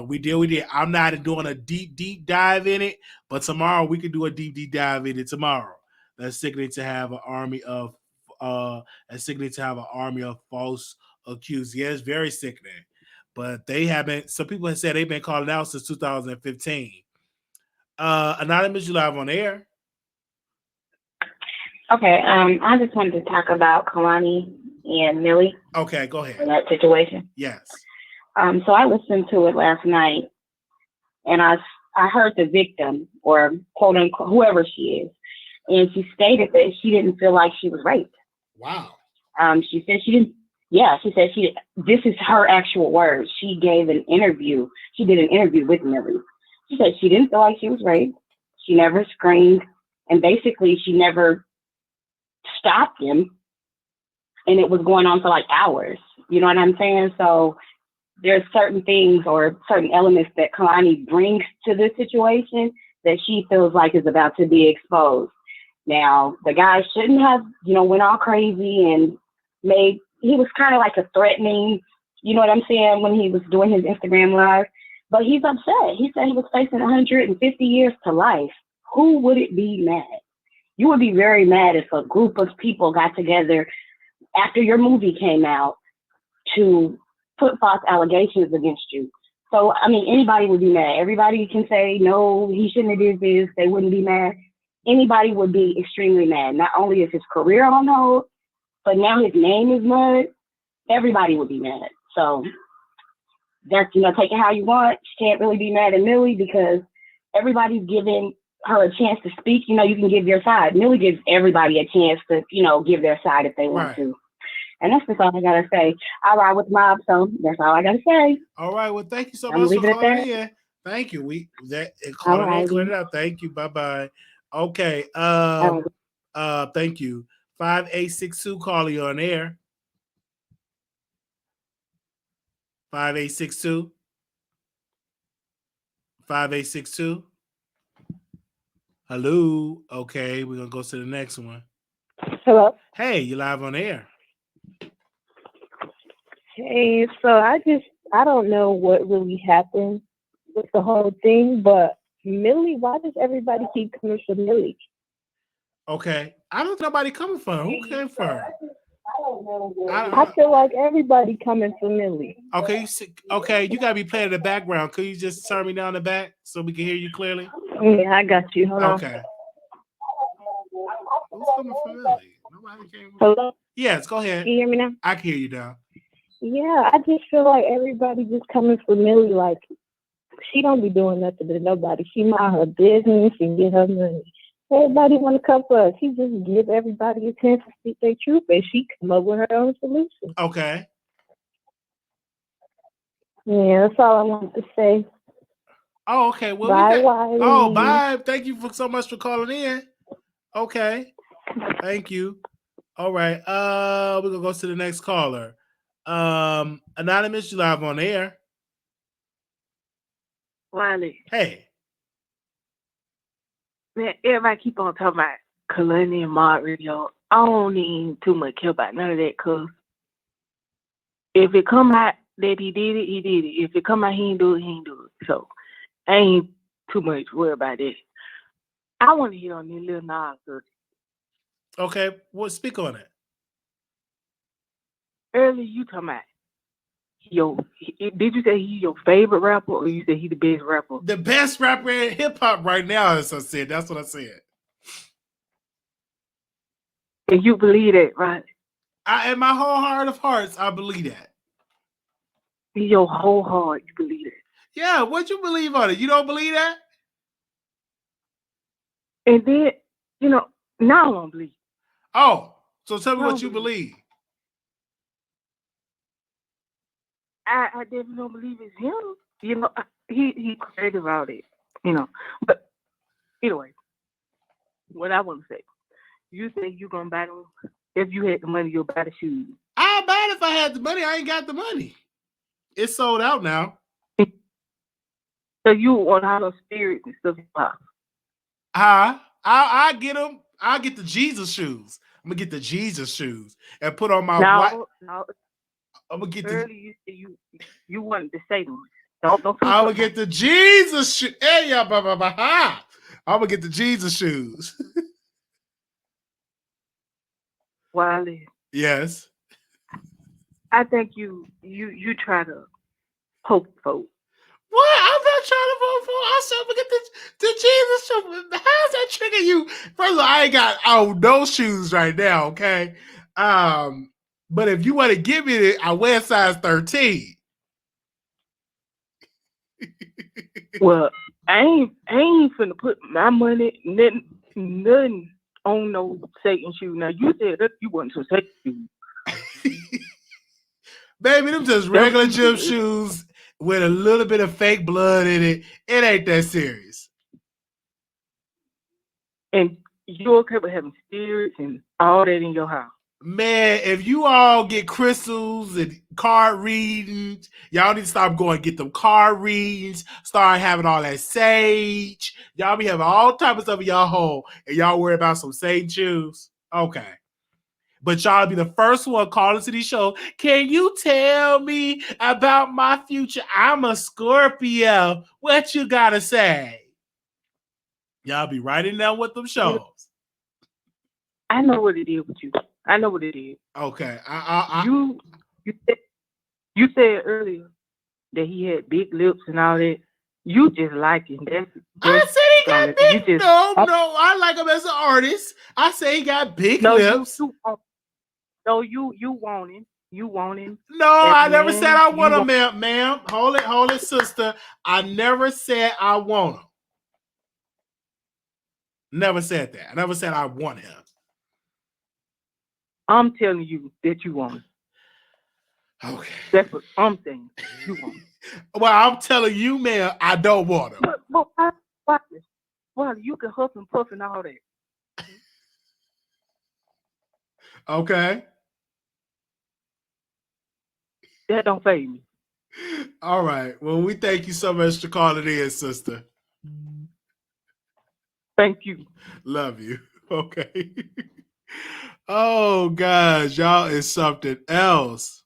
we did. I'm not doing a deep dive in it, but tomorrow we can do a deep dive in it tomorrow. That's sickening to have an army of false accused. Yeah, it's very sickening. But they haven't, some people have said they've been calling out since 2015. Anonymous, you live on air. Okay, I just wanted to talk about Kehlani and Millie. Okay, go ahead. In that situation. Yes. So I listened to it last night, and I heard the victim, or quote unquote, whoever she is, and she stated that she didn't feel like she was raped. Wow. She said she didn't. Yeah, she said she. This is her actual words. She gave an interview. She did an interview with Millie. She said she didn't feel like she was raped. She never screamed, and basically she never stopped him, and it was going on for like hours. You know what I'm saying? So there's certain things or certain elements that Kehlani brings to this situation that she feels like is about to be exposed. Now, the guy shouldn't have, went all crazy and he was kind of like a threatening, you know what I'm saying, when he was doing his Instagram live, but he's upset. He said he was facing 150 years to life. Who would it be mad? You would be very mad if a group of people got together after your movie came out to put false allegations against you. So, I mean, anybody would be mad. Everybody can say, no, he shouldn't have did this. They wouldn't be mad. Anybody would be extremely mad. Not only is his career on hold, but now his name is mud. Everybody would be mad. So that's, take it how you want. She can't really be mad at Millie because everybody's giving her a chance to speak. You can give your side. Millie gives everybody a chance to, give their side if they want to. And that's just all I gotta say. I ride with the mob, so that's all I gotta say. All right. Well, thank you so much for calling in. Thank you. Calling in, cleared it out. Thank you. Bye. Okay. Thank you. 5862 calling you on air. 5862. 5862. Hello. Okay, we're gonna go to the next one. Hello. Hey, you live on air. Hey, so I don't know what really happened with the whole thing, but Millie, why does everybody keep coming for Millie? Okay, I don't know nobody coming for her. Who came for her? I feel like everybody coming for Millie. Okay, you gotta be playing in the background. Could you just turn me down the back so we can hear you clearly? Yeah, I got you. Hold on. Okay. Who's coming for Millie? Nobody came. Hello? Yes, go ahead. Can you hear me now? I can hear you now. Yeah, I just feel like everybody just coming for Millie. Like, she don't be doing nothing to nobody. She mind her business and get her money. Everybody want to come for us. She just give everybody a chance to speak their truth, and she come up with her own solution. Okay. Yeah, that's all I wanted to say. Oh, okay. Well, bye, Wiley. Oh, bye. Thank you so much for calling in. Okay. Thank you. All right. We're gonna go to the next caller. Anonymous, you live on air. Wiley. Hey. Man, everybody keep on talking about Kehlani and Mark Radio. I don't even too much care about none of that, cause if it come out that he did it, he did it. If it come out he ain't do it, he ain't do it. So I ain't too much worried about that. I want to hear on this Lil Nas X. Okay, well, speak on it. Earlier you talking about did you say he's your favorite rapper, or you said he the best rapper? The best rapper in hip hop right now, as I said. That's what I said. And you believe that, right? In my whole heart of hearts, I believe that. In your whole heart, you believe it. Yeah, what you believe on it? You don't believe that? And then, now I don't believe. Oh, so tell me what you believe. I definitely don't believe it's him. He created all that, But anyway, what I want to say, you think you're gonna buy them? If you had the money, you'll buy the shoes. I'll buy it if I had the money. I ain't got the money. It's sold out now. So you want all those spirits and stuff? I get them. I get the Jesus shoes. I'm gonna get the Jesus shoes and put on my white. No. I'm gonna get earlier you wanted to say them. Don't I'm gonna get the Jesus shoes. Hey, yeah, I'm gonna get the Jesus shoes. Wiley. Yes. I think you try to poke folk. What? I'm not trying to vote for. I said I'm gonna get the Jesus shoes. How's that trigger you? First of all, I ain't got no shoes right now. Okay. But if you want to give me it, I wear size 13. Well, I ain't finna put my money nothing on no Satan shoe. Now you said that you want some Satan shoes. Baby, them just regular gym shoes with a little bit of fake blood in it. It ain't that serious. And you okay with having spirits and all that in your house? Man, if you all get crystals and card readings, y'all need to stop going and get them card readings, start having all that sage. Y'all be having all type of stuff in y'all home, and y'all worry about some sage shoes. Okay. But y'all be the first one calling to these shows. Can you tell me about my future? I'm a Scorpio. What you gotta say? Y'all be writing down with them shows. I know what it is with you. I know what it is. Okay. You said earlier that he had big lips and all that. You just like him. I said he got big. No, I like him as an artist. I say he got big lips. You want him. You want him. No, I never said I want him, ma'am. Hold it, sister. I never said I want him. Never said that. I never said I want him. I'm telling you that you want him. Okay. That's what I'm saying. You want him. Well, I'm telling you, ma'am, I don't want him. But watch this. Well, you can huff and puff and all that. Okay. That don't faze me. All right. Well, we thank you so much for calling in, sister. Thank you. Love you. Okay. Oh, gosh. Y'all is something else.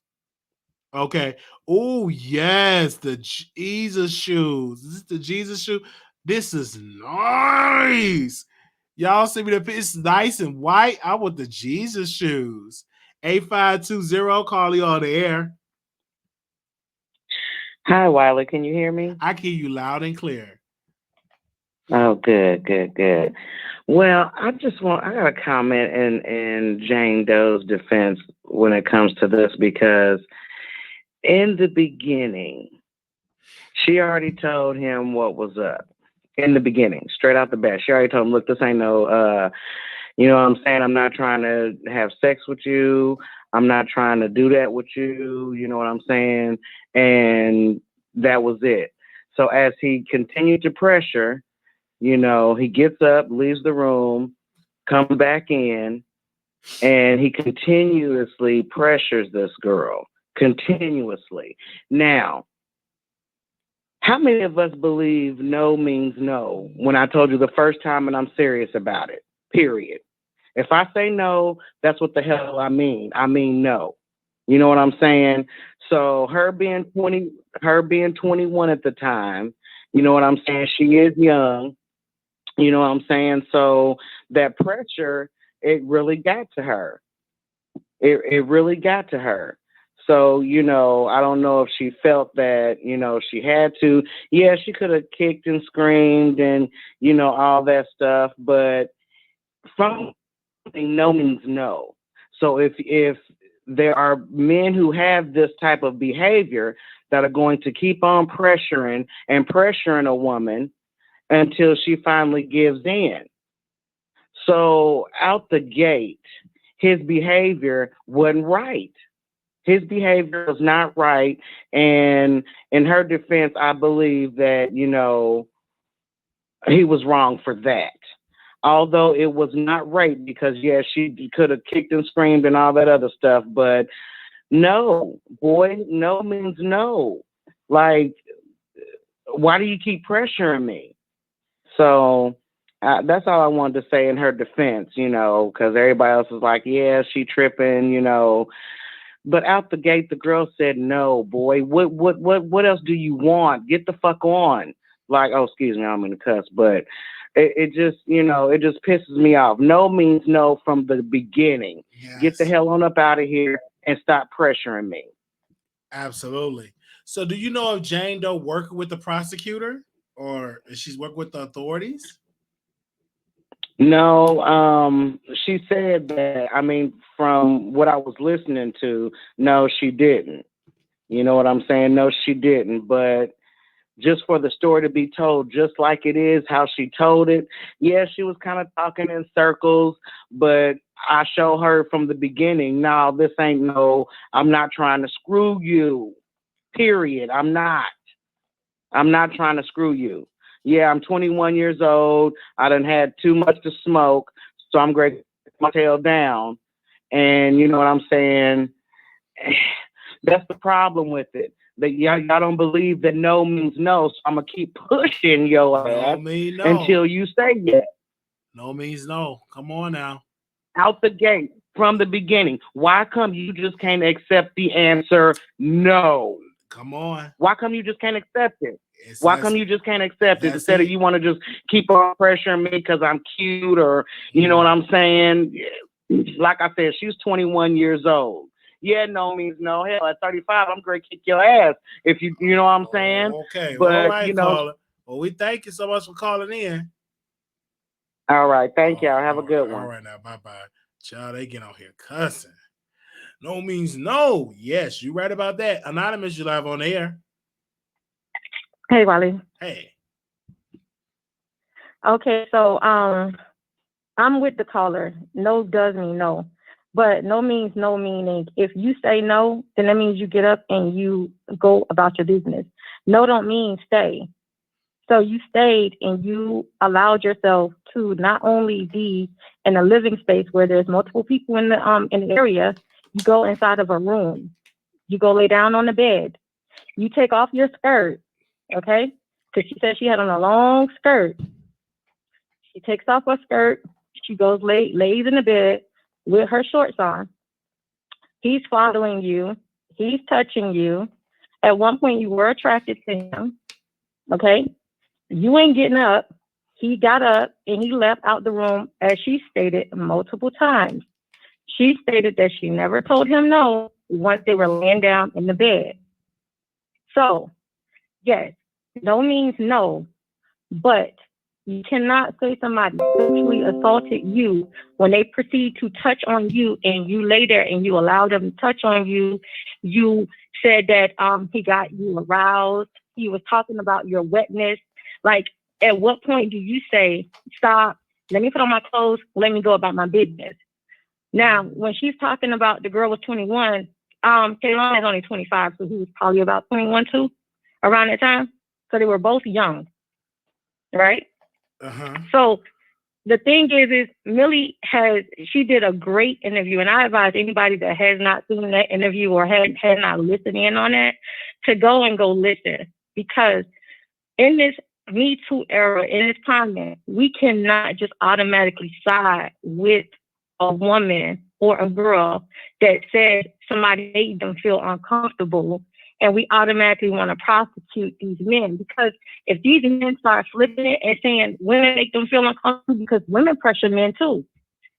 Okay. Oh, yes. The Jesus shoes. Is this the Jesus shoe? This is nice. Y'all see me? It's nice and white. I want the Jesus shoes. 8520, call you on the air. Hi, Wiley. Can you hear me? I can hear you loud and clear. Oh, good. Well, I got a comment in Jane Doe's defense when it comes to this, because in the beginning, she already told him what was up. In the beginning, straight out the bat, she already told him, look, this ain't no, you know what I'm saying? I'm not trying to have sex with you. I'm not trying to do that with you. You know what I'm saying? And that was it. So as he continued to pressure, you know, he gets up, leaves the room, comes back in, and he continuously pressures this girl. Continuously. Now, how many of us believe no means no when I told you the first time and I'm serious about it? Period. If I say no, that's what the hell I mean. I mean no. You know what I'm saying? So her being 21 at the time, you know what I'm saying? She is young. You know what I'm saying? So that pressure, it really got to her. It really got to her. So, you know, I don't know if she felt that, you know, she had to. Yeah, she could have kicked and screamed and, you know, all that stuff. But something no means no. So if there are men who have this type of behavior that are going to keep on pressuring a woman until she finally gives in. So out the gate, his behavior wasn't right. His behavior was not right. And in her defense, I believe that, you know, he was wrong for that. Although it was not right, because, yeah, she could have kicked and screamed and all that other stuff. But no, boy, no means no. Like, why do you keep pressuring me? So that's all I wanted to say in her defense, because everybody else was like, yeah, she tripping, But out the gate, the girl said, no, boy, what else do you want? Get the fuck on. Like, oh, excuse me, I'm in the cuss, but it just, it just pisses me off. No means no from the beginning. Yes. Get the hell on up out of here and stop pressuring me. Absolutely. So do you know if Jane Doe working with the prosecutor or is she's working with the authorities? No, she said that, from what I was listening to, no, she didn't. You know what I'm saying? No, she didn't. But just for the story to be told just like it is, how she told it, yeah, she was kind of talking in circles, but I show her from the beginning, no, this ain't no, I'm not trying to screw you, period. I'm not trying to screw you. Yeah, I'm 21 years old. I done had too much to smoke, so I'm going to get my tail down. And you know what I'm saying? That's the problem with it. That y'all don't believe that no means no, so I'm going to keep pushing your ass until you say yes. No means no. Come on now. Out the gate, from the beginning. Why come you just can't accept the answer no? Come on. Why come you just can't accept it? Why come you just can't accept it instead of you want to just keep on pressuring me because I'm cute or, you know what I'm saying? Like I said, she's 21 years old. Yeah, no means no. Hell, at 35, I'm going to kick your ass if you know what I'm saying? Okay. But, all right, caller. Well, we thank you so much for calling in. All right. Thank y'all. Have a good one. All right now. Bye-bye. Child, they get on here cussing. No means no. Yes, you're right about that. Anonymous, you live on the air. Hey, Wiley. Hey. Okay, so I'm with the caller. No does mean no. But no means no, meaning if you say no, then that means you get up and you go about your business. No don't mean stay. So you stayed and you allowed yourself to not only be in a living space where there's multiple people in the area, you go inside of a room. You go lay down on the bed. You take off your skirt, okay? Because she said she had on a long skirt. She takes off her skirt. She goes lays in the bed with her shorts on. He's following you. He's touching you. At one point, you were attracted to him, okay? You ain't getting up. He got up and he left out the room, as she stated multiple times. She stated that she never told him no once they were laying down in the bed. So, yes, no means no, but you cannot say somebody sexually assaulted you when they proceed to touch on you and you lay there and you allow them to touch on you. You said that he got you aroused. He was talking about your wetness. Like, at what point do you say, stop, let me put on my clothes, let me go about my business? Now, when she's talking about the girl was 21, Kehlani is only 25, so he was probably about 21 too, around that time. So they were both young, right? So the thing is Millie she did a great interview, and I advise anybody that has not seen that interview or had not listened in on that to go listen, because in this Me Too era, in this climate, we cannot just automatically side with a woman or a girl that said somebody made them feel uncomfortable, and we automatically want to prosecute these men. Because if these men start flipping it and saying women make them feel uncomfortable, because women pressure men too.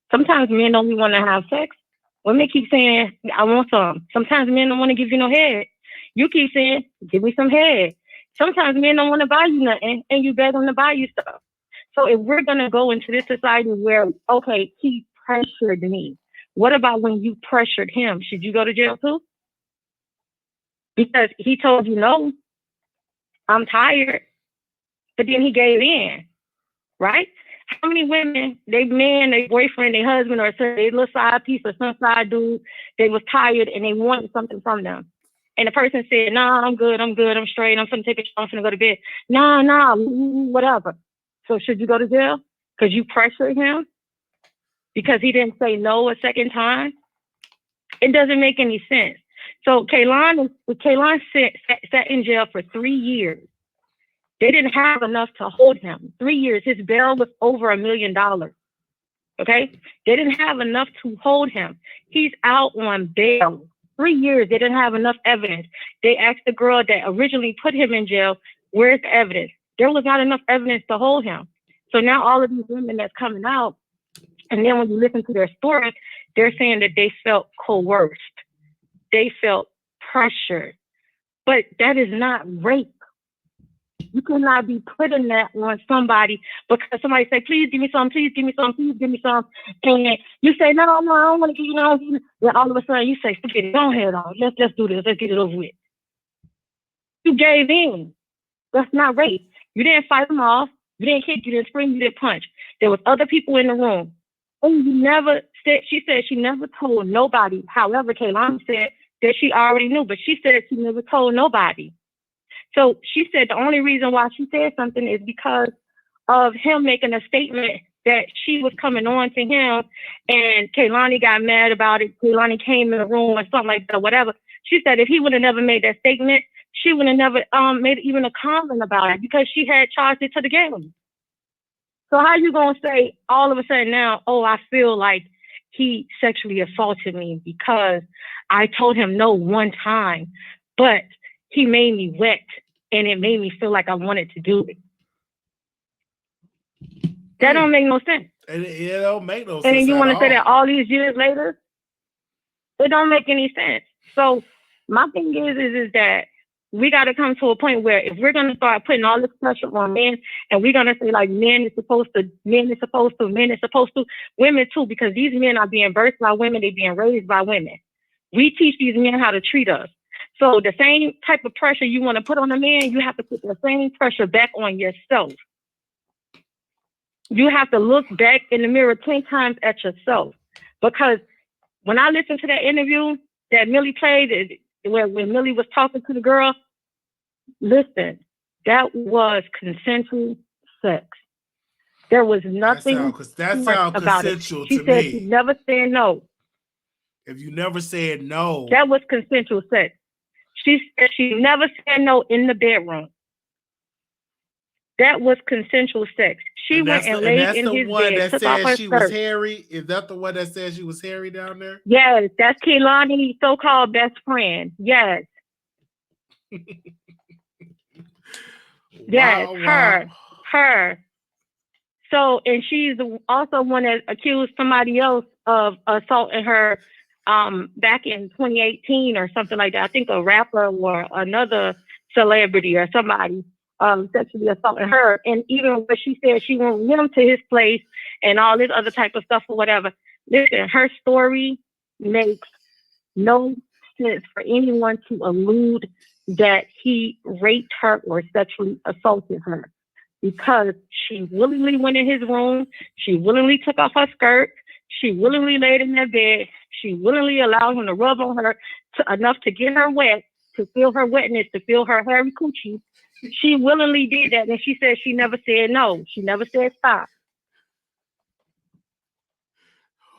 Sometimes men don't even want to have sex. Women keep saying, I want some. Sometimes men don't want to give you no head. You keep saying, give me some head. Sometimes men don't want to buy you nothing, and you beg them to buy you stuff. So if we're going to go into this society where, okay, he pressured me, what about when you pressured him? Should you go to jail too? Because he told you, no, I'm tired. But then he gave in, right? How many women, they man, their boyfriend, their husband, or their little side piece or some side dude, they was tired and they wanted something from them. And the person said, no, I'm good, I'm straight, I'm finna take a shower, I'm finna go to bed. No, whatever. So should you go to jail? Because you pressured him? Because he didn't say no a second time? It doesn't make any sense. So Kehlani sat in jail for 3 years. They didn't have enough to hold him. 3 years. His bail was over $1 million. Okay? They didn't have enough to hold him. He's out on bail. 3 years. They didn't have enough evidence. They asked the girl that originally put him in jail, where's the evidence? There was not enough evidence to hold him. So now all of these women that's coming out, and then when you listen to their stories, they're saying that they felt coerced. They felt pressured. But that is not rape. You cannot be putting that on somebody because somebody say, please give me some, please give me some, please give me some. And you say, no, I don't want to give you no. Then all of a sudden you say, forget it, go ahead on. Let's do this. Let's get it over with. You gave in. That's not rape. You didn't fight them off. You didn't kick, you didn't scream, you didn't punch. There was other people in the room. And you never said, she said she never told nobody. However, Kehlani said that she already knew, but she said she never told nobody. So she said the only reason why she said something is because of him making a statement that she was coming on to him and Kehlani got mad about it. Kehlani came in the room or something like that, whatever. She said if he would have never made that statement, she would have never made even a comment about it because she had charged it to the game. So how you gonna say all of a sudden now, oh, I feel like he sexually assaulted me because I told him no one time, but he made me wet and it made me feel like I wanted to do it. That don't make no sense. It don't make no sense. And then you want to say that all these years later? It don't make any sense. So my thing is that we got to come to a point where if we're going to start putting all this pressure on men and we're going to say like men is supposed to, women too, because these men are being birthed by women, they're being raised by women. We teach these men how to treat us. So the same type of pressure you want to put on a man, you have to put the same pressure back on yourself. You have to look back in the mirror 10 times at yourself. Because when I listened to that interview that Millie played, when Millie was talking to the girl, listen, that was consensual sex. There was nothing that sound about consensual it. She to said me. she never said no. If you never said no. That was consensual sex. She said she never said no in the bedroom. That was consensual sex. She went and laid in his bed, took off her she was skirt. hairy. Is that the one that said she was hairy down there? Yes, that's Kehlani's so-called best friend. Yes. Yes, her. So, and she's also one that accused somebody else of assaulting her back in 2018 or something like that. I think a rapper or another celebrity or somebody sexually assaulting her. And even when she said she wanted him to his place and all this other type of stuff or whatever, listen, her story makes no sense for anyone to allude that he raped her or sexually assaulted her, because she willingly went in his room, she willingly took off her skirt, she willingly laid in that bed, she willingly allowed him to rub on her enough to get her wet, to feel her wetness, to feel her hairy coochie. She willingly did that, and she said she never said no. She never said stop.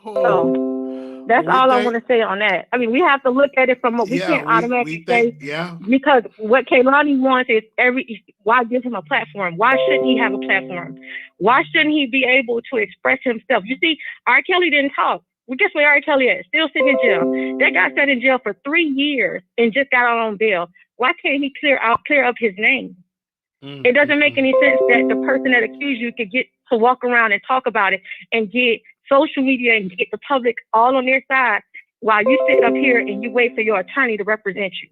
So that's all I want to say on that. I mean, we have to look at it from what we can't automatically say. Yeah. Because what Kehlani wants is why give him a platform? Why shouldn't he have a platform? Why shouldn't he be able to express himself? You see, R. Kelly didn't talk. Well, guess where R. Kelly is? Still sitting in jail. That guy sat in jail for 3 years and just got out on bail. Why can't he clear up his name? It doesn't make any sense that the person that accused you could get to walk around and talk about it and get social media and get the public all on their side while you sit up here and you wait for your attorney to represent you.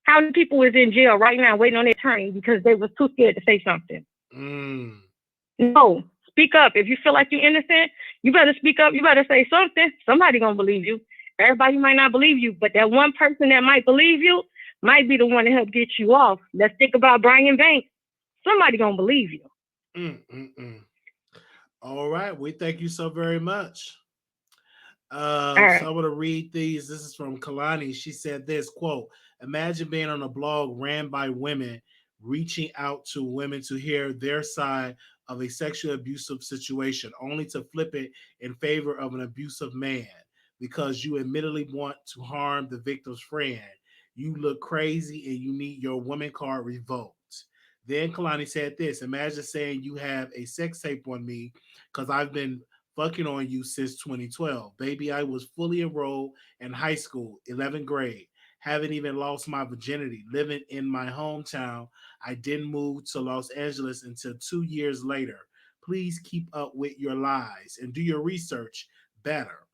How many people is in jail right now waiting on their attorney because they was too scared to say something? No, speak up. If you feel like you're innocent, you better speak up. You better say something. Somebody gonna believe you. Everybody might not believe you, but that one person that might believe you might be the one to help get you off. Let's think about Brian Banks. Somebody gonna believe you. All right. We thank you so very much. Right. So I'm going to read these. This is from Kehlani. She said this, quote, imagine being on a blog ran by women, reaching out to women to hear their side of a sexually abusive situation, only to flip it in favor of an abusive man because you admittedly want to harm the victim's friend. You look crazy and you need your woman card revoked. Then Kehlani said this: imagine saying you have a sex tape on me because I've been fucking on you since 2012. Baby, I was fully enrolled in high school, 11th grade. Haven't even lost my virginity. Living in my hometown. I didn't move to Los Angeles until 2 years later. Please keep up with your lies and do your research better.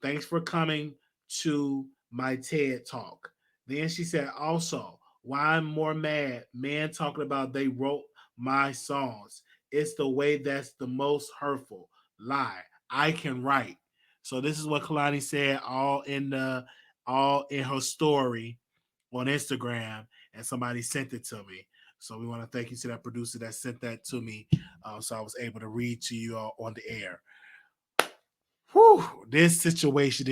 Thanks for coming to my TED Talk. Then she said, also, why I'm more mad, man talking about they wrote my songs. It's the way that's the most hurtful. Lie. I can write. So this is what Kehlani said all in her story on Instagram, and somebody sent it to me. So we want to thank you to that producer that sent that to me, so I was able to read to you all on the air. Whew, this situation.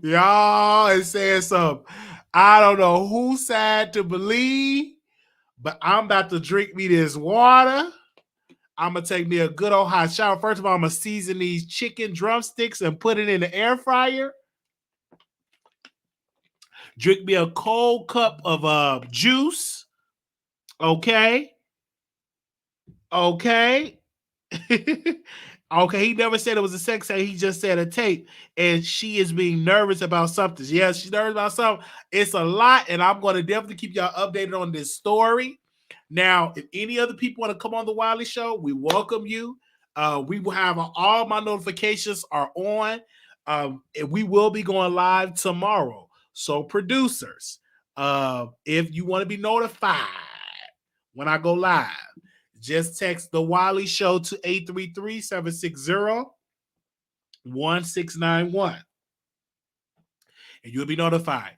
Y'all is saying something. I don't know whose side to believe, but I'm about to drink me this water. I'm going to take me a good old hot shower. First of all, I'm going to season these chicken drumsticks and put it in the air fryer. Drink me a cold cup of juice. Okay. Okay. Okay, he never said it was a sex tape. He just said a tape. And she is being nervous about something. Yes, she's nervous about something. It's a lot, and I'm going to definitely keep y'all updated on this story. Now, if any other people want to come on the Wiley Show, we welcome you. We will have all my notifications are on. And we will be going live tomorrow. So, producers, if you want to be notified when I go live, just text the Wiley Show to 833-760-1691. And you'll be notified.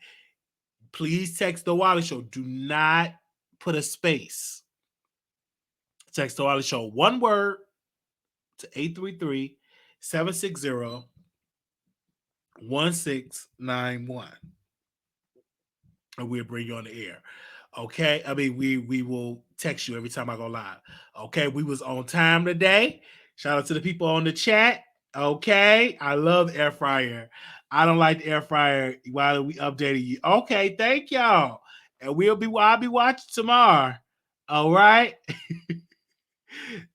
Please text the Wiley Show. Do not put a space. Text the Wiley Show. One word to 833-760-1691. And we'll bring you on the air. Okay, I mean, we will text you every time I go live. Okay, we was on time today. Shout out to the people on the chat. Okay, I love the air fryer. I don't like the air fryer while we updated you. Okay, thank y'all. And I'll be watching tomorrow. All right.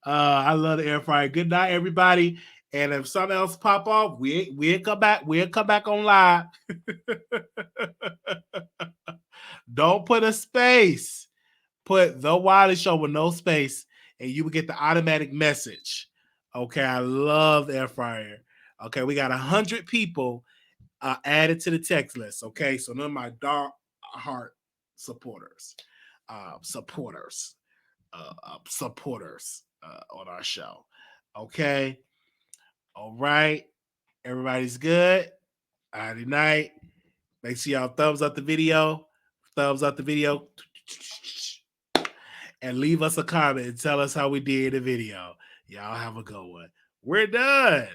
I love the air fryer. Good night, everybody. And if something else pop off, we'll come back. We'll come back on live. Don't put a space. Put the Wiley Show with no space, and you will get the automatic message. Okay, I love the air fryer. Okay, we got 100 people added to the text list. Okay, so none of my dark heart supporters on our show. Okay, all right, everybody's good. Good night. Make sure y'all thumbs up the video. And leave us a comment and tell us how we did the video. Y'all have a good one. We're done.